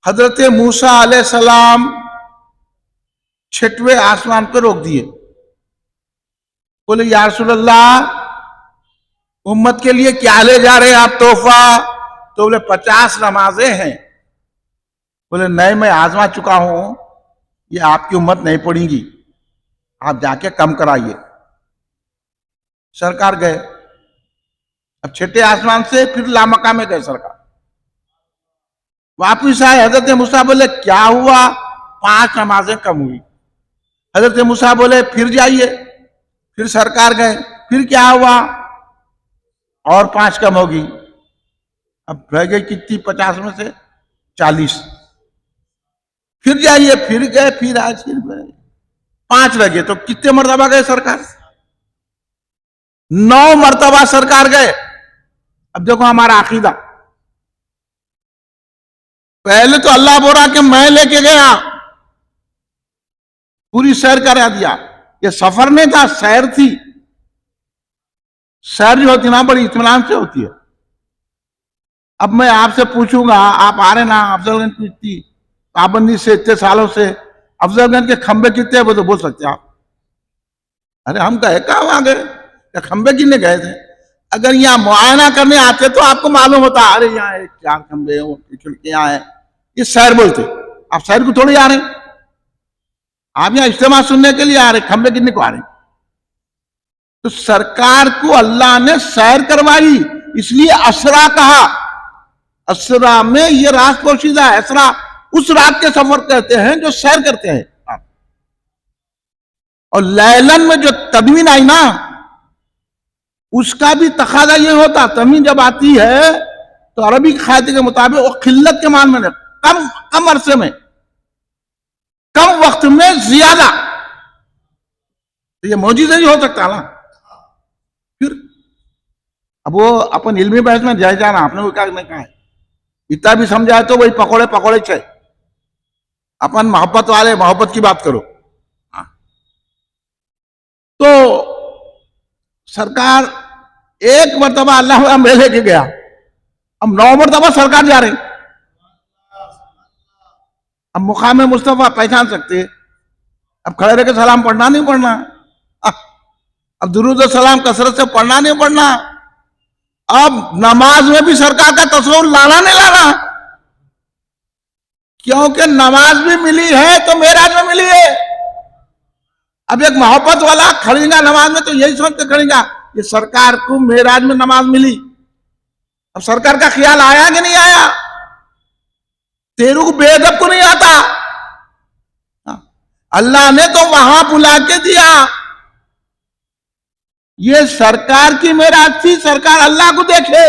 حضرت موسیٰ علیہ السلام 6ویں آسمان پہ روک دیے. بولے یا رسول اللہ امت کے لیے کیا لے جا رہے ہیں آپ تحفہ؟ تو بولے 50 نمازیں ہیں. بولے نہیں، میں آزما چکا ہوں، یہ آپ کی امت نہیں پڑھیں گی، آپ جا کے کم کرائیے. سرکار گئے. اب چھٹے آسمان سے پھر لامکہ میں گئے سرکار. واپس آئے. حضرت موسیٰ بولے کیا ہوا؟ 5 نمازیں کم ہوئی. حضرت موسیٰ بولے پھر جائیے. پھر سرکار گئے. پھر کیا ہوا؟ اور 5 کم ہوگی. اب رہ گئی کتنی؟ 50 میں سے 40. پھر جائیے. پھر گئے. پھر آج 5 رہ گئے. تو کتنے مرتبہ گئے سرکار؟ 9 مرتبہ سرکار گئے. اب دیکھو ہمارا عقیدہ. پہلے تو اللہ بول رہا کہ میں لے کے گیا، پوری سیر کرا دیا. یہ سفر نہیں تھا، سیر تھی. سیر جو ہوتی نا بڑی اطمینان سے ہوتی ہے. اب میں آپ سے پوچھوں گا، آپ آ رہے نا افضل گنج کی پابندی سے اتنے سالوں سے، افضل گنج کے کھمبے کتنے ہیں وہ تو بول سکتے ہیں آپ. ارے ہم کہے کہاں آ گئے، کھمبے کتنے گئے تھے؟ اگر یہاں معائنہ کرنے آتے تو آپ کو معلوم ہوتا ارے یہاں 4 کھمبے ہیں، کھڑکیاں ہیں. یہ سیر بولتے. آپ سیر کو تھوڑی آ رہے ہیں، آپ یہاں اجتماع سننے کے لیے آ رہے. کھمبے کتنے کو آ رہے ہیں؟ تو سرکار کو اللہ نے سیر کروائی، اس لیے اسرا کہا. اسرا میں یہ رات پوشیدہ ہے. اسرا اس رات کے سفر کہتے ہیں جو سیر کرتے ہیں. اور لیلن میں جو تنوین آئی نا، اس کا بھی تقاضا یہ ہوتا. تنوین جب آتی ہے تو عربی قاعدے کے مطابق وہ قلت کے معنی میں، کم عرصے میں، کم وقت میں زیادہ. یہ معجزہ ہی ہو سکتا نا. پھر اب وہ اپن علمی بحث میں جائے جانا، آپ نے وہ کیا نہیں کہا ہے. اتنا بھی سمجھائے تو وہی پکوڑے چھے. اپن محبت والے محبت کی بات کرو. تو سرکار ایک مرتبہ اللہ میں لے کے گیا. اب 9 مرتبہ سرکار جا رہے. اب مقام مصطفیٰ پہچان سکتے. اب کھڑے رہ کے سلام پڑھنا نہیں پڑھنا، اب درود و سلام کثرت سے پڑھنا نہیں پڑھنا. اب نماز میں بھی سرکار کا تصور لانا نہیں لانا، کیونکہ نماز بھی ملی ہے تو معراج میں ملی ہے. اب ایک محبت والا کھڑیں گا نماز میں تو یہی سوچ کے کھڑیں گا یہ سرکار کو معراج میں نماز ملی. اب سرکار کا خیال آیا کہ نہیں آیا؟ تیرو کو بے ادب کو نہیں آتا. اللہ نے تو وہاں بلا کے دیا. یہ سرکار کی معراج تھی، سرکار اللہ کو دیکھے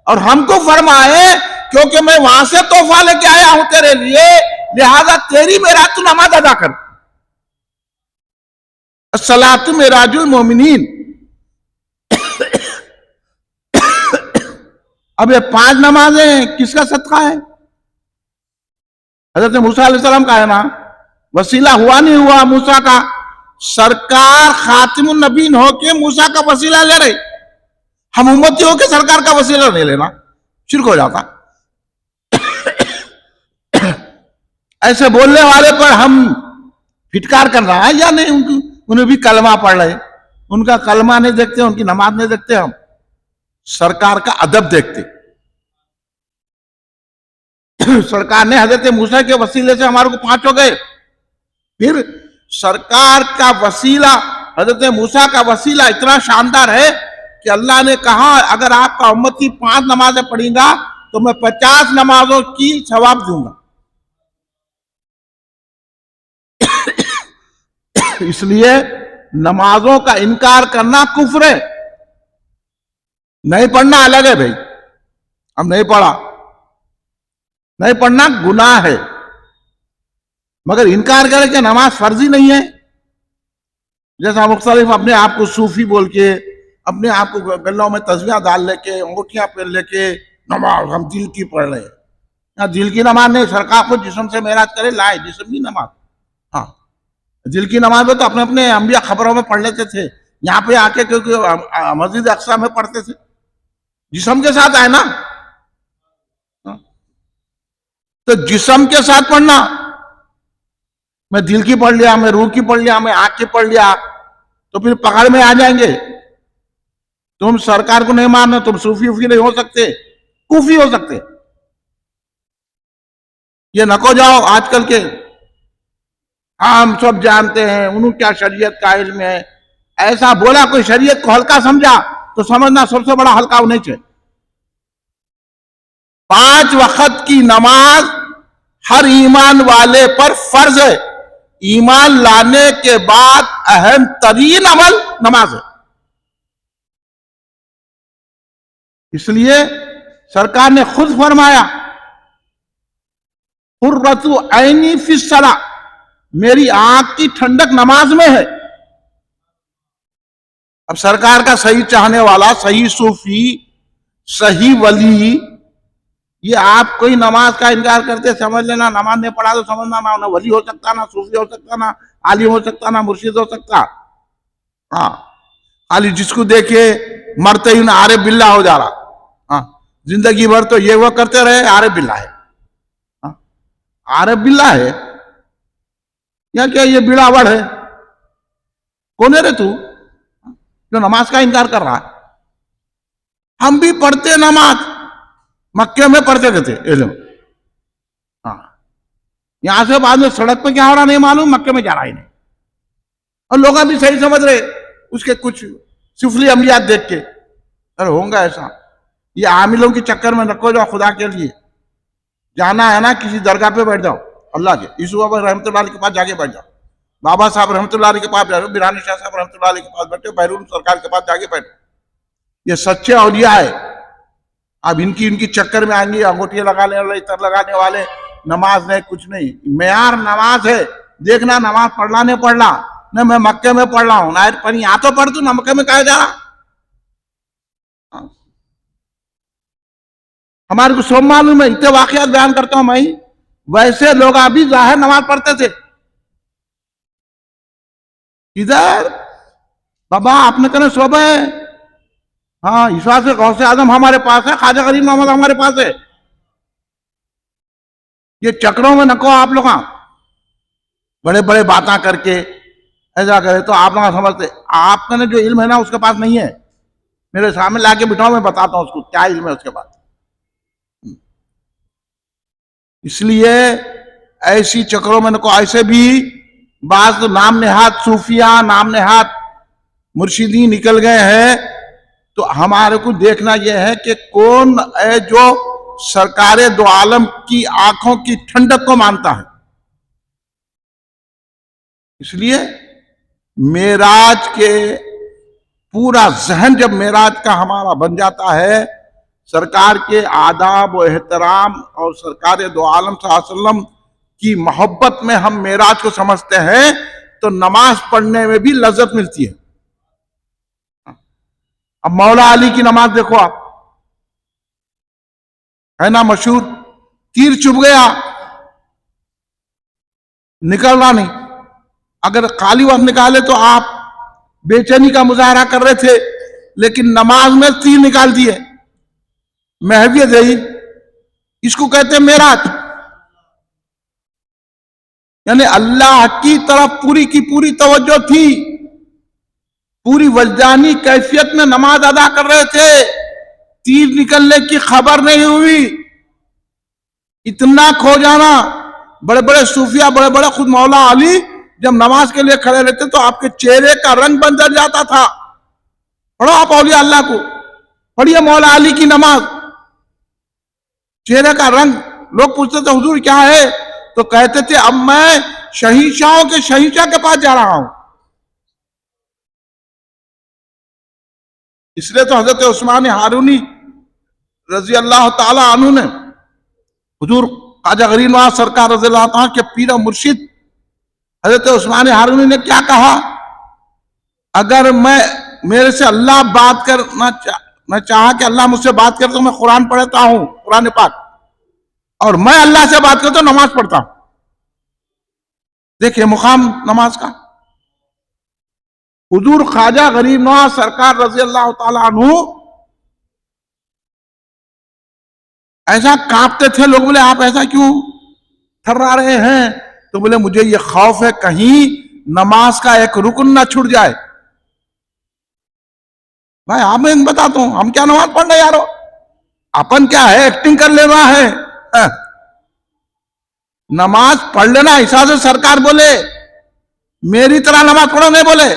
اور ہم کو فرمائے کیونکہ میں وہاں سے تحفہ لے کے آیا ہوں تیرے لیے، لہذا تیری معراج تو نماز ادا کر. الصلاۃ معراج المومنین. اب یہ 5 نمازیں کس کا صدقہ ہے؟ حضرت موسیٰ علیہ السلام کا ہے نا. وسیلہ ہوا نہیں ہوا موسیٰ کا؟ سرکار خاتم النبیین ہو کے موسیٰ کا وسیلہ لے رہے. ہم امتی ہو کے سرکار کا وسیلہ نہیں لینا، شرک ہو جاتا. ایسے بولنے والے پر ہم پھٹکار کر رہا ہے یا نہیں؟ انہیں بھی کلمہ پڑھ رہے، ان کا کلمہ نہیں دیکھتے، ان کی نماز نہیں دیکھتے، ہم سرکار کا ادب دیکھتے. سرکار نے حضرت موسیٰ کے وسیلے سے ہمارے کو 5 ہو گئے. پھر سرکار کا وسیلہ، حضرت موسیٰ کا وسیلہ اتنا شاندار ہے کہ اللہ نے کہا اگر آپ کا امتی 5 نمازیں پڑھیں گا تو میں 50 نمازوں کی ثواب دوں گا. اس لیے نمازوں کا انکار کرنا کفر ہے. نہیں پڑھنا الگ ہے بھائی، ہم نہیں پڑھا، نہیں پڑھنا گناہ ہے، مگر انکار کرے کہ نماز فرضی نہیں ہے. جیسا مختلف اپنے آپ کو صوفی بول کے، اپنے آپ کو گلوں میں تسبیحاں ڈال لے کے، انگوٹھیاں پہن لے کے نماز ہم دل کی پڑھ رہے ہیں. یہاں دل کی نماز نہیں، سرکار کو جسم سے معراج کرے لائے جسم کی نماز. ہاں دل کی نماز میں تو اپنے اپنے انبیاء خبروں میں پڑھ لیتے تھے، یہاں پہ آ کے کیونکہ مسجد اقصی میں پڑھتے تھے، جسم کے ساتھ آئے نا. تو جسم کے ساتھ پڑھنا، میں دل کی پڑھ لیا، میں روح کی پڑھ لیا، میں آنکھ کی پڑھ لیا تو پھر پکڑ میں آ جائیں گے. تم سرکار کو نہیں ماننا، تم صوفی وفی نہیں ہو سکتے، کوفی ہو سکتے. یہ نکو جاؤ آج کل کے ہم سب جانتے ہیں انہوں کیا شریعت کا علم ہے، ایسا بولا کوئی شریعت کو ہلکا سمجھا تو سمجھنا سب سے بڑا ہلکا ہونے چاہیے. 5 وقت کی نماز ہر ایمان والے پر فرض ہے. ایمان لانے کے بعد اہم ترین عمل نماز ہے. اس لیے سرکار نے خود فرمایا قرۃ عینی فی الصلاۃ، میری آنکھ کی ٹھنڈک نماز میں ہے. اب سرکار کا صحیح چاہنے والا، صحیح صوفی، صحیح ولی، یہ آپ کوئی نماز کا انکار کرتے سمجھ لینا نماز نہیں پڑھا تو سمجھنا نہ ولی ہو سکتا، نہ صوفی ہو سکتا، نہ عالم ہو سکتا، نہ مرشد ہو سکتا. ہاں خالی جس کو دیکھے مرتے ہی نہ عارف باللہ ہو جا رہا. ہاں زندگی بھر تو یہ وہ کرتے رہے عارف باللہ ہے. عارف باللہ ہے یا کیا یہ بیڑاوڑ ہے؟ کون ہے رے تو جو نماز کا انکار کر رہا ہے؟ ہم بھی پڑھتے نماز، مکے میں پڑھتے تھے علم. ہاں یہاں سے بعد میں سڑک پہ کیا ہو رہا نہیں معلوم، مکے میں جا رہا ہی نہیں. اور لوگ بھی صحیح سمجھ رہے اس کے کچھ سفلی عملیات دیکھ کے. ارے ہوں گا ایسا؟ یہ عاملوں کے چکر میں رکھو جو خدا کے لیے جانا ہے نا کسی درگاہ پہ بیٹھ جاؤ اللہ کے، یوسف بابا رحمۃ اللہ علیہ کے پاس جا کے بیٹھ جاؤ، بابا صاحب رحمۃ اللہ علیہ کے پاس بیٹھو، برہانی شاہ صاحب رحمۃ اللہ علیہ کے پاس بیٹھو، بیرون سرکار کے پاس جا کے بیٹھو. یہ سچے اولیاء ہے. اب ان کی چکر میں آئیں گے انگوٹیاں لگانے والے، عطر لگانے والے. نماز نہیں کچھ نہیں، معیار نماز ہے. دیکھنا نماز پڑھنا نہیں پڑھنا، نہ میں مکے میں پڑھ رہا ہوں نہ یہاں تو پڑھ تو نہ مکے میں کہا جا رہا. ہمارے کو سب معلوم ہے، اتنے واقعات بیان کرتا ہوں میں. ویسے لوگ ابھی ظاہر نماز پڑھتے تھے. ادھر بابا آپ نے کہنا صوبہ ہے، ہاں اس واسطے غوث اعظم ہمارے پاس ہے، خواجہ غریب محمد ہمارے پاس ہے. یہ چکروں میں نکو آپ لوگ بڑے بڑے باتاں کر کے ایسا کرے تو آپ لوگ سمجھتے آپ کا جو علم ہے نا اس کے پاس نہیں ہے. میرے سامنے لا کے بٹھاؤ، میں بتاتا ہوں اس کو کیا علم ہے اس کے پاس. اس لیے ایسی چکروں میں نکو. ایسے بھی بعض نام نہاد صوفیاء، نام نہاد مرشدین نکل گئے ہیں. تو ہمارے کو دیکھنا یہ ہے کہ کون ہے جو سرکار دو عالم کی آنکھوں کی ٹھنڈک کو مانتا ہے. اس لیے معراج کے پورا ذہن جب معراج کا ہمارا بن جاتا ہے، سرکار کے آداب و احترام اور سرکار دو عالم صلی اللہ علیہ وسلم کی محبت میں ہم معراج کو سمجھتے ہیں تو نماز پڑھنے میں بھی لذت ملتی ہے. اب مولا علی کی نماز دیکھو آپ، ہے نا مشہور، تیر چبھ گیا نکل رہا نہیں. اگر خالی وقت نکالے تو آپ بے چینی کا مظاہرہ کر رہے تھے، لیکن نماز میں تیر نکال دیے. محویت ہے اس کو کہتے ہیں معراج. یعنی اللہ کی طرف پوری کی پوری توجہ تھی، پوری وجدانی کیفیت میں نماز ادا کر رہے تھے، تیر نکلنے کی خبر نہیں ہوئی. اتنا کھو جانا. بڑے بڑے صوفیاء، بڑے بڑے خود مولا علی جب نماز کے لیے کھڑے رہتے تو آپ کے چہرے کا رنگ بدل جاتا تھا. پڑھو آپ اولیاء اللہ کو، پڑھیے مولا علی کی نماز، چہرے کا رنگ. لوگ پوچھتے تھے حضور کیا ہے تو کہتے تھے اب میں شہنشاہوں کے شہنشاہ کے پاس جا رہا ہوں. اس لیے تو حضرت عثمان ہارونی رضی اللہ تعالی عنہ نے حضور خواجہ غریب نواز سرکار رضی اللہ عنہ کے پیر و مرشد حضرت عثمان ہارونی نے کیا کہا؟ اگر میرے سے اللہ بات کرنا میں چاہا کہ اللہ مجھ سے بات کرتا ہوں، میں قرآن پڑھتا ہوں، قرآن پاک، اور میں اللہ سے بات کرتا ہوں نماز پڑھتا ہوں. دیکھیں مقام نماز کا. حضور خواجہ غریب نواز سرکار رضی اللہ تعالی عنہ ایسا کانپتے تھے. لوگ بولے آپ ایسا کیوں تھرا رہے ہیں؟ تو بولے مجھے یہ خوف ہے کہیں نماز کا ایک رکن نہ چھوٹ جائے. میں آپ میں بتاتا ہوں، ہم کیا نماز پڑھ رہے یارو، اپن کیا ہے ایکٹنگ کر لینا ہے. نماز پڑھ لینا. ایسا سے سرکار بولے میری طرح نماز پڑھو نہیں بولے،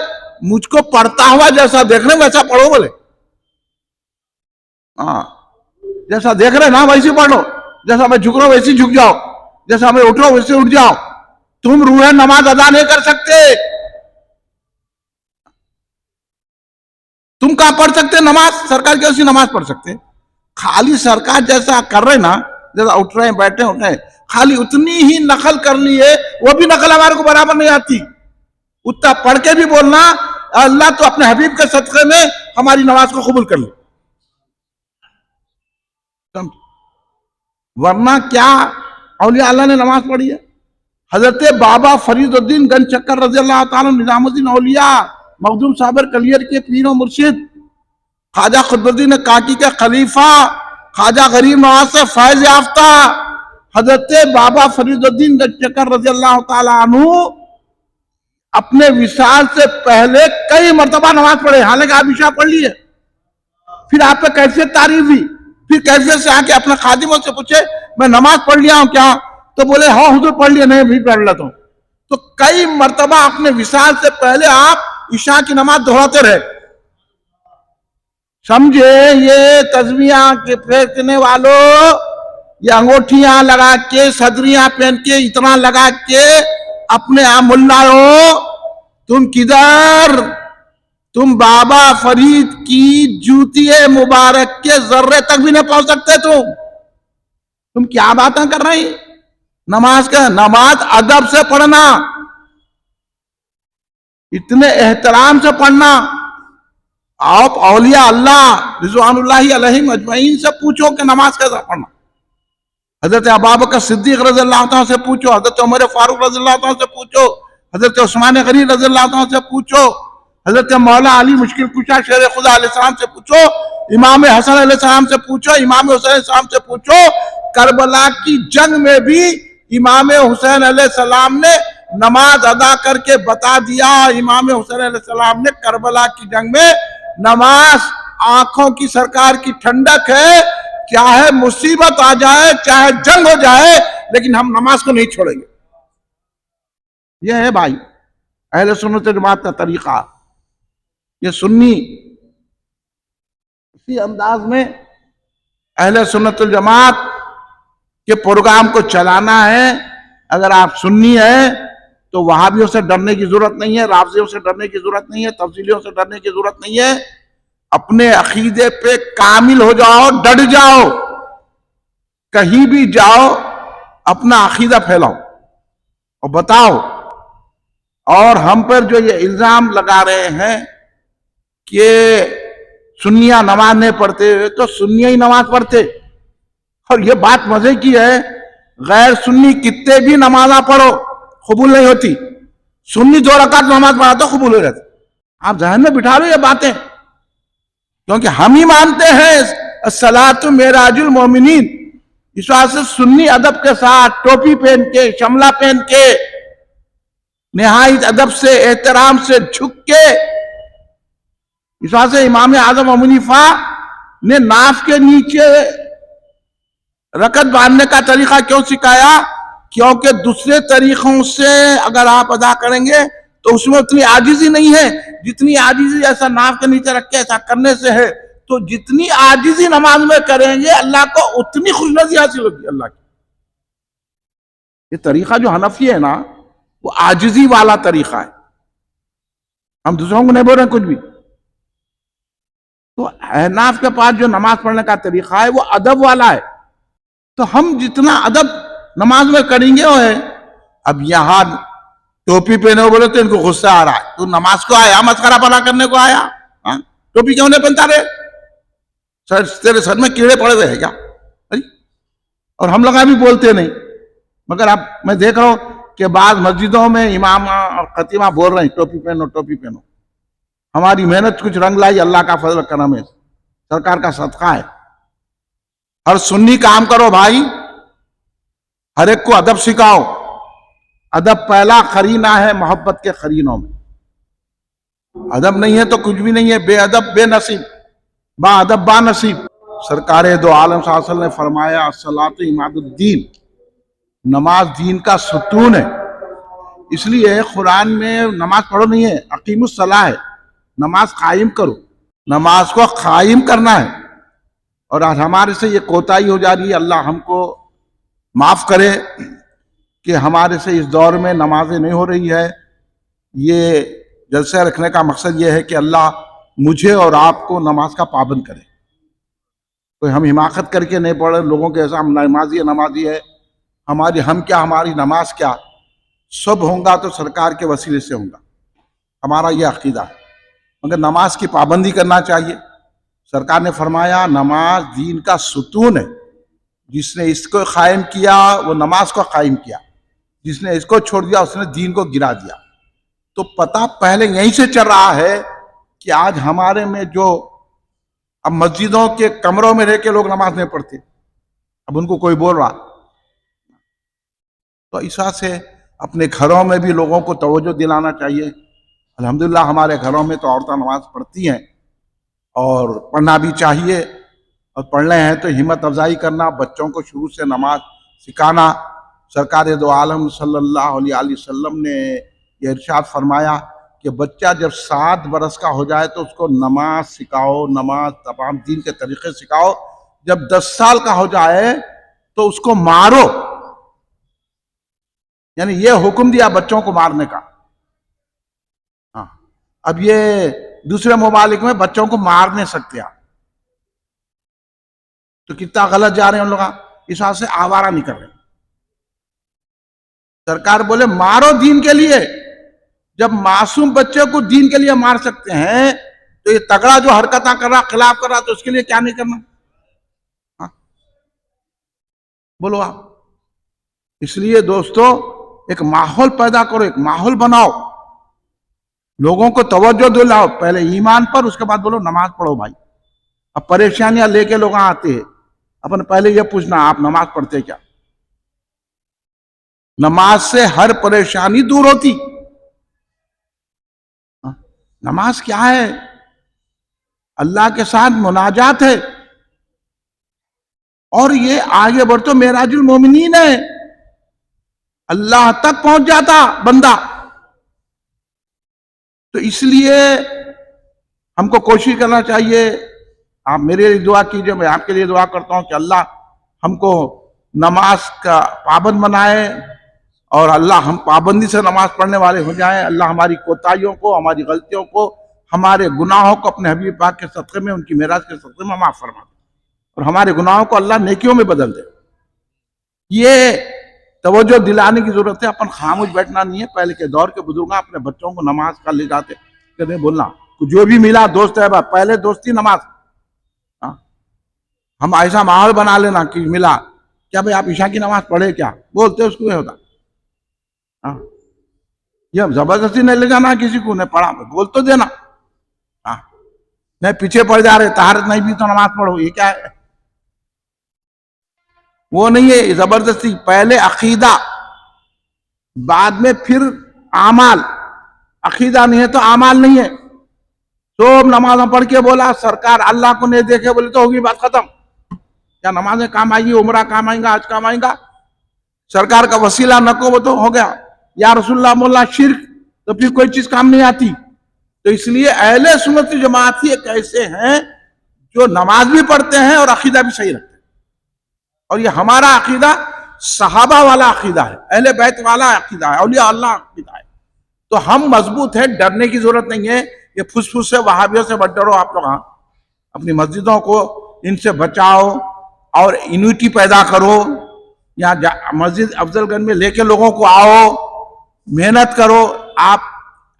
مجھ کو پڑھتا ہوا جیسا دیکھ رہے ویسا پڑھو بولے. ہاں جیسا دیکھ رہے نا ویسے پڑھو، جیسا میں جھک رہا ہوں ویسے جھک جاؤ، جیسا میں اٹھ رہا ہوں ویسے اٹھ جاؤ. تم روح نماز ادا نہیں کر سکتے. تم کہاں پڑھ سکتے نماز؟ سرکار کیسی نماز پڑھ سکتے؟ خالی سرکار جیسا کر رہے نا، جیسا اٹھ رہے ہیں بیٹھے اٹھے ہیں، خالی اتنی ہی نقل کر لی ہے، وہ بھی نقل ہمارے کو برابر نہیں آتی. اتنا پڑھ کے بھی بولنا اللہ تو اپنے حبیب کے صدقے میں ہماری نماز کو قبول کر لے. ورنہ کیا اولیاء اللہ نے نماز پڑھی ہے. حضرت بابا فرید الدین گنج چکر رضی اللہ تعالیٰ نظام الدین اولیاء مخدوم صابر کلیر کے پیر و مرشد، خواجہ قطب الدین کاکی کے خلیفہ، خواجہ غریب نواز سے فیض یافتہ حضرت بابا فرید الدین گنج چکر رضی اللہ تعالیٰ عنہ اپنے وصال سے پہلے کئی مرتبہ نماز پڑھے. حالانکہ آپ عشاء پڑھ لیے، پھر آپ پہ کیفیت تعریف ہوئی، پھر کیفیت سے آ کے اپنے خادموں سے پوچھے میں نماز پڑھ لیا ہوں کیا؟ تو بولے ہاں حضور پڑھ لیا. نہیں بھی پڑھ لیتا ہوں. تو کئی مرتبہ اپنے وصال سے پہلے آپ عشاء کی نماز دہراتے رہے. سمجھے؟ یہ تسبیحاں کے پھینکنے والوں، یہ انگوٹھیاں لگا کے صدریاں پہن کے اتنا لگا کے اپنے آپ ملا ہو. تم کدھر؟ تم بابا فرید کی جوتی مبارک کے ذرے تک بھی نہیں پہنچ سکتے. تم کیا باتیں کر رہے ہیں؟ نماز ادب سے پڑھنا، اتنے احترام سے پڑھنا. آپ اولیاء اللہ رضوان اللہ علیہم اجمعین سے پوچھو کہ نماز کیسا پڑھنا. حضرت ابوبکر صدیق رضی اللہ تعالیٰ سے پوچھو، حضرت عمر فاروق رضی اللہ تعالیٰ سے پوچھو، حضرت عثمان غنی رضی اللہ تعالیٰ سے پوچھو، حضرت مولا علی مشکل کشا شیر خدا علیہ السلام سے پوچھو، امام حسن علیہ السلام سے پوچھو، امام حسین علیہ السلام سے پوچھو. کربلا کی جنگ میں بھی امام حسین علیہ السلام نے نماز ادا کر کے بتا دیا. امام حسین علیہ السلام نے کربلا کی جنگ میں نماز آنکھوں کی سرکار کی ٹھنڈک ہے، چاہے مصیبت آ جائے چاہے جنگ ہو جائے لیکن ہم نماز کو نہیں چھوڑیں گے. یہ ہے بھائی اہل سنت جماعت کا طریقہ. یہ سنی اسی انداز میں اہل سنت الجماعت کے پروگرام کو چلانا ہے. اگر آپ سنی ہیں تو وہابیوں سے ڈرنے کی ضرورت نہیں ہے، رافضیوں سے ڈرنے کی ضرورت نہیں ہے، تفضیلیوں سے ڈرنے کی ضرورت نہیں ہے. اپنے عقیدے پہ کامل ہو جاؤ، ڈٹ جاؤ، کہیں بھی جاؤ اپنا عقیدہ پھیلاؤ اور بتاؤ. اور ہم پر جو یہ الزام لگا رہے ہیں کہ سنیاں نماز نہیں پڑھتے، تو سنیاں ہی نماز پڑھتے. اور یہ بات مزے کی ہے، غیر سنی کتنے بھی نمازاں پڑھو قبول نہیں ہوتی. سنی 2 رکعت نماز پڑھا تو قبول ہو جاتی. آپ ذہن میں بٹھا لو یہ باتیں، کیونکہ ہم ہی مانتے ہیں الصلاۃ معراج المومنین. اس وجہ سے سنی ادب کے ساتھ ٹوپی پہن کے شملہ پہن کے نہایت ادب سے احترام سے جھک کے، اس وجہ سے امام اعظم ابو حنیفہ نے ناف کے نیچے رکعت باندھنے کا طریقہ کیوں سکھایا؟ کیونکہ دوسرے طریقوں سے اگر آپ ادا کریں گے تو اس میں اتنی عاجزی نہیں ہے جتنی عاجزی ایسا ناف کے نیچے رکھ کے ایسا کرنے سے ہے. تو جتنی عاجزی نماز میں کریں گے اللہ کو اتنی خوشنصیبی حاصل ہوگی اللہ کی. یہ طریقہ جو حنفی ہے نا وہ عاجزی والا طریقہ ہے. ہم دوسروں کو نہیں بول رہے ہیں کچھ بھی. تو احناف کے پاس جو نماز پڑھنے کا طریقہ ہے وہ ادب والا ہے. تو ہم جتنا ادب نماز میں کریں گے وہ ہے. اب یہاں ٹوپی پہنے بولے تو ان کو غصہ آ رہا ہے، تو نماز کو آیا مسخرہ پنا کرنے کو آیا؟ ٹوپی کیوں نہیں پہنتا رہے؟ تیرے سر میں کیڑے پڑے ہوئے ہیں کیا؟ اور ہم لوگ ابھی بولتے نہیں. مگر اب میں دیکھ رہا ہوں کہ بعض مسجدوں میں امام اور خطیبہ بول رہے ہیں ٹوپی پہنو ٹوپی پہنو. ہماری محنت کچھ رنگ لائی، اللہ کا فضل کرم ہے، سرکار کا صدقہ ہے. ہر سنی کام کرو بھائی، ہر ایک کو ادب سکھاؤ. ادب پہلا قرینہ ہے محبت کے قرینوں میں. ادب نہیں ہے تو کچھ بھی نہیں ہے، بے ادب بے نصیب. باادب با نصیب. سرکار دو عالم صلی اللہ علیہ وسلم نے فرمایا الصلاۃ عماد الدین، نماز دین کا ستون ہے. اس لیے قرآن میں نماز پڑھو نہیں ہے، اقیم الصلاۃ ہے، نماز قائم کرو، نماز کو قائم کرنا ہے. اور آج ہمارے سے یہ کوتاہی ہو جا رہی ہے. اللہ ہم کو معاف کرے کہ ہمارے سے اس دور میں نمازیں نہیں ہو رہی ہے. یہ جلسہ رکھنے کا مقصد یہ ہے کہ اللہ مجھے اور آپ کو نماز کا پابند کرے. کوئی ہم حماقت کر کے نہیں پڑھ رہے لوگوں کے ایسا ہم نمازی ہے. ہماری نماز کیا، سب ہوں گا تو سرکار کے وسیلے سے ہوں گا. ہمارا یہ عقیدہ ہے. مگر نماز کی پابندی کرنا چاہیے. سرکار نے فرمایا نماز دین کا ستون ہے. جس نے اس کو قائم کیا وہ نماز کو قائم کیا، جس نے اس کو چھوڑ دیا اس نے دین کو گرا دیا. تو پتہ پہلے یہیں سے چل رہا ہے کہ آج ہمارے میں جو اب مسجدوں کے کمروں میں رہ کے لوگ نماز نہیں پڑھتے، اب ان کو کوئی بول رہا. تو اس وجہ سے اپنے گھروں میں بھی لوگوں کو توجہ دلانا چاہیے. الحمدللہ ہمارے گھروں میں تو عورتیں نماز پڑھتی ہیں اور پڑھنا بھی چاہیے. اور پڑھنے ہیں تو ہمت افزائی کرنا، بچوں کو شروع سے نماز سکھانا. سرکار دو عالم صلی اللہ علیہ وسلم نے یہ ارشاد فرمایا کہ بچہ جب 7 برس کا ہو جائے تو اس کو نماز سکھاؤ، نماز تمام دین کے طریقے سکھاؤ. جب 10 سال کا ہو جائے تو اس کو مارو. یعنی یہ حکم دیا بچوں کو مارنے کا. ہاں اب یہ دوسرے ممالک میں بچوں کو مار نہیں سکتے آپ، تو کتنا غلط جا رہے ہیں ان لوگ. اس وجہ سے آوارہ نہیں کر رہے. سرکار بولے مارو دین کے لیے. جب معصوم بچے کو دین کے لیے مار سکتے ہیں تو یہ تگڑا جو حرکتیں کر رہا، خلاف کر رہا، تو اس کے لیے کیا نہیں کرنا. ہاں بولو آپ. اس لیے دوستو ایک ماحول پیدا کرو، ایک ماحول بناؤ، لوگوں کو توجہ دلاؤ. پہلے ایمان پر، اس کے بعد بولو نماز پڑھو بھائی. اب پریشانیاں لے کے لوگ آتے ہیں، اپن پہلے یہ پوچھنا آپ نماز پڑھتے کیا. نماز سے ہر پریشانی دور ہوتی. نماز کیا ہے؟ اللہ کے ساتھ مناجات ہے. اور یہ آگے بڑھ تو معراج المومنین ہے، اللہ تک پہنچ جاتا بندہ. تو اس لیے ہم کو کوشش کرنا چاہیے. آپ میرے لیے دعا کیجئے، میں آپ کے لیے دعا کرتا ہوں کہ اللہ ہم کو نماز کا پابند بنائے اور اللہ ہم پابندی سے نماز پڑھنے والے ہو جائیں. اللہ ہماری کوتاہیوں کو، ہماری غلطیوں کو، ہمارے گناہوں کو اپنے حبیب پاک کے صدقے میں، ان کی معراج کے صدقے میں معاف فرما دے، اور ہمارے گناہوں کو اللہ نیکیوں میں بدل دے. یہ توجہ دلانے کی ضرورت ہے. اپن خاموش بیٹھنا نہیں ہے. پہلے کے دور کے بزرگاں اپنے بچوں کو نماز کا لے جاتے، کہتے بولنا جو بھی ملا دوست ہے. پہلے دوستی نماز. ہم ایسا ماحول بنا لینا کہ ملا کیا بھئی آپ عشاء کی نماز پڑھے کیا، بولتے اس کو یہ ہوتا. یہ زبردستی نہیں لے جانا کسی کو، نہیں پڑھا بول تو دینا. نہیں پیچھے پڑ جا رہے، طہارت نہیں بھی تو نماز پڑھو، یہ کیا ہے؟ وہ نہیں ہے زبردستی. پہلے عقیدہ، بعد میں پھر اعمال. عقیدہ نہیں ہے تو اعمال نہیں ہے. سب نمازیں پڑھ کے بولا سرکار اللہ کو نہیں دیکھے بولے تو ہوگی بات ختم. کیا نمازیں کام آئیں گی؟ عمرہ کام آئیں گا؟ حج کام آئیں گا؟ سرکار کا وسیلہ نہ کو وہ تو ہو گیا. یا رسول اللہ مولا شرک، تو پھر کوئی چیز کام نہیں آتی. تو اس لیے اہل سنت جماعت ہی ایک ایسے ہیں جو نماز بھی پڑھتے ہیں اور عقیدہ بھی صحیح رکھتے ہیں. اور یہ ہمارا عقیدہ صحابہ والا عقیدہ ہے، اہل بیت والا عقیدہ ہے، اولیاء اللہ عقیدہ ہے. تو ہم مضبوط ہیں، ڈرنے کی ضرورت نہیں ہے. یہ پھس پھس سے وہابیوں سے مت ڈرو. آپ لوگ اپنی مسجدوں کو ان سے بچاؤ اور یونٹی پیدا کرو. یہاں مسجد افضل گنج میں لے کے لوگوں کو آؤ، محنت کرو. آپ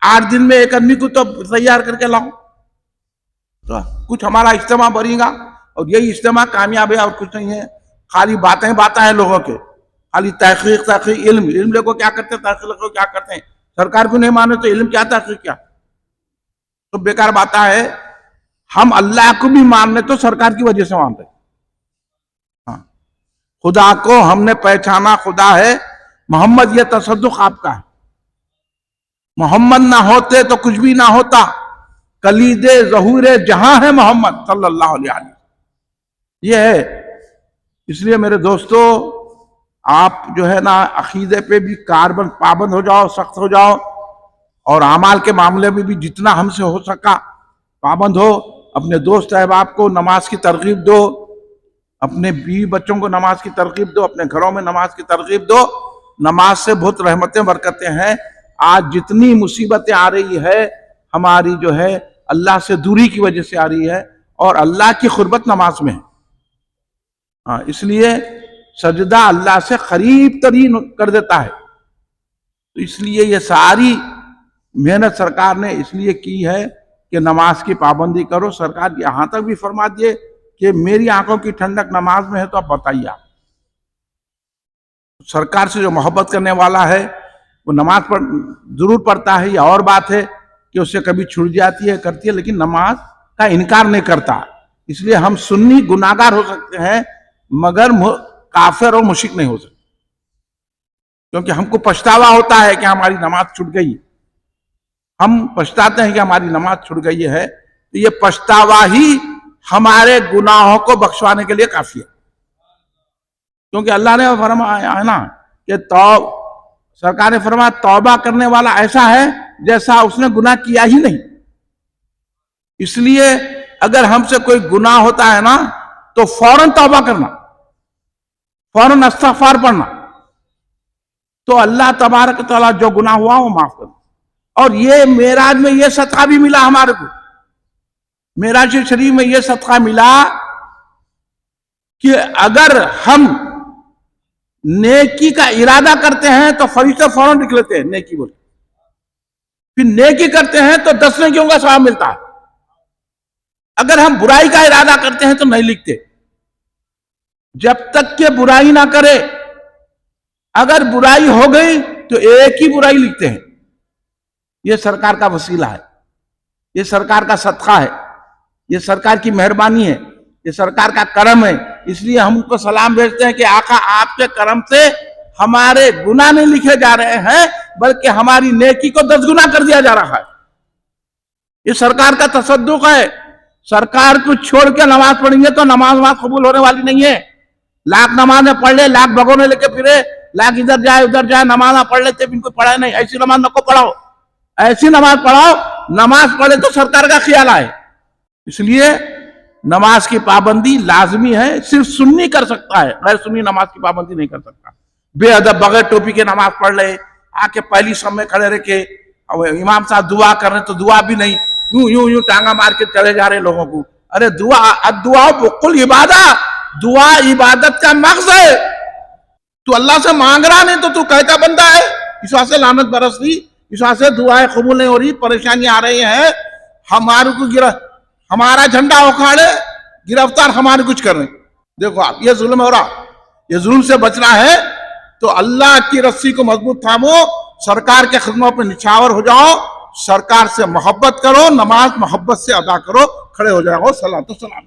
8 دن میں ایک آدمی کو تو تیار کر کے لاؤ. تو کچھ ہمارا اجتماع بڑھے گا، اور یہی اجتماع کامیاب ہے اور کچھ نہیں ہے. خالی باتیں ہیں لوگوں کے، خالی تحقیق علم لے کو کیا کرتے ہیں، تحقیق لے کو کیا کرتے ہیں. سرکار کو نہیں مانے تو علم کیا، تحقیق کیا، تو بیکار باتیں ہے. ہم اللہ کو بھی ماننے تو سرکار کی وجہ سے مانتے. خدا کو ہم نے پہچانا خدا ہے. محمد یہ تصدق آپ کا ہے. محمد نہ ہوتے تو کچھ بھی نہ ہوتا. کلید ظہور جہاں ہے محمد صلی اللہ علیہ وسلم. یہ ہے. اس لیے میرے دوستو، آپ جو ہے نا عقیدے پہ بھی پابند ہو جاؤ، سخت ہو جاؤ، اور اعمال کے معاملے میں بھی جتنا ہم سے ہو سکا پابند ہو. اپنے دوست احباب کو نماز کی ترغیب دو، اپنے بیوی بچوں کو نماز کی ترغیب دو، اپنے گھروں میں نماز کی ترغیب دو. نماز سے بہت رحمتیں برکتیں ہیں. آج جتنی مصیبتیں آ رہی ہے ہماری جو ہے اللہ سے دوری کی وجہ سے آ رہی ہے، اور اللہ کی قربت نماز میں ہے. اس لیے سجدہ اللہ سے قریب ترین کر دیتا ہے. تو اس لیے یہ ساری محنت سرکار نے اس لیے کی ہے کہ نماز کی پابندی کرو. سرکار یہاں تک بھی فرما دیے کہ میری آنکھوں کی ٹھنڈک نماز میں ہے. تو اب بتائیے آپ، سرکار سے جو محبت کرنے والا ہے وہ نماز ضرور پڑھتا ہے، یہ اور بات ہے کہ اس سے کبھی چھوٹ جاتی ہے، کرتی ہے، لیکن نماز کا انکار نہیں کرتا. اس لیے ہم سنی گناہگار ہو سکتے ہیں مگر کافر اور مشرک نہیں ہو سکتے، کیونکہ ہم کو پچھتاوا ہوتا ہے کہ ہماری نماز چھوٹ گئی. ہم پچھتاتے ہیں کہ ہماری نماز چھوٹ گئی ہے. تو یہ پچھتاوا ہی ہمارے گناہوں کو بخشوانے کے لیے کافی ہے. کیونکہ اللہ نے فرمایا ہے نا کہ سرکار نے فرمایا توبہ کرنے والا ایسا ہے جیسا اس نے گناہ کیا ہی نہیں. اس لیے اگر ہم سے کوئی گناہ ہوتا ہے نا تو فوراً توبہ کرنا، فوراً استغفار پڑھنا، تو اللہ تبارک تعالیٰ جو گناہ ہوا وہ معاف کرنا. اور یہ معراج میں یہ صدقہ بھی ملا ہمارے کو. معراج شریف میں یہ صدقہ ملا کہ اگر ہم نیکی کا ارادہ کرتے ہیں تو فرشتے فوراً لکھ لیتے ہیں نیکی بول. پھر نیکی کرتے ہیں تو 10 نیکیوں کا ثواب ملتا ہے. اگر ہم برائی کا ارادہ کرتے ہیں تو نہیں لکھتے جب تک کہ برائی نہ کرے. اگر برائی ہو گئی تو ایک ہی برائی لکھتے ہیں. یہ سرکار کا وسیلہ ہے، یہ سرکار کا صدقہ ہے، یہ سرکار کی مہربانی ہے، یہ سرکار کا کرم ہے. اس لیے ہم کو سلام بھیجتے ہیں کہ آقا آپ کے کرم سے ہمارے گناہ نہیں لکھے جا رہے ہیں بلکہ ہماری نیکی کو 10 گنا کر دیا جا رہا ہے. یہ سرکار کا تصدق ہے. سرکار کو چھوڑ کے نماز پڑھیں گے تو نماز قبول ہونے والی نہیں ہے. لاکھ نمازیں پڑھ لے، لاکھ بگونے لے کے پھرے، لاکھ ادھر جائے ادھر جائے، نماز پڑھ لیتے ان کو پڑھائے نہیں. ایسی نماز نہ کو پڑھاؤ، ایسی نماز پڑھاؤ نماز پڑھے تو سرکار کا خیال آئے. اس لیے نماز کی پابندی لازمی ہے. صرف سنی کر سکتا ہے، غیر سنی نماز کی پابندی نہیں کر سکتا. بے ادب بغیر ٹوپی کے نماز پڑھ لے، آ کے پہلی صف میں کھڑے رہ کے امام صاحب دعا کر رہے تو دعا بھی نہیں، یوں ٹانگا مار کے چلے جا رہے لوگوں کو. ارے دعا بقل عبادت، دعا عبادت کا مغز ہے. تو اللہ سے مانگ رہا نہیں تو کہتا بندہ ہے. اس واسطے سے لعنت برس رہی، اس واسطے سے دعائیں قبول نہیں ہو رہی، پریشانی آ رہی ہے. ہمارے کو ہمارا جھنڈا اکھاڑے، گرفتار ہمارے کچھ کر رہے. دیکھو آپ، یہ ظلم ہو رہا. یہ ظلم سے بچنا ہے تو اللہ کی رسی کو مضبوط تھامو، سرکار کے خدمت پہ نچھاور ہو جاؤ، سرکار سے محبت کرو، نماز محبت سے ادا کرو. کھڑے ہو جاؤ. صلاۃ و سلام.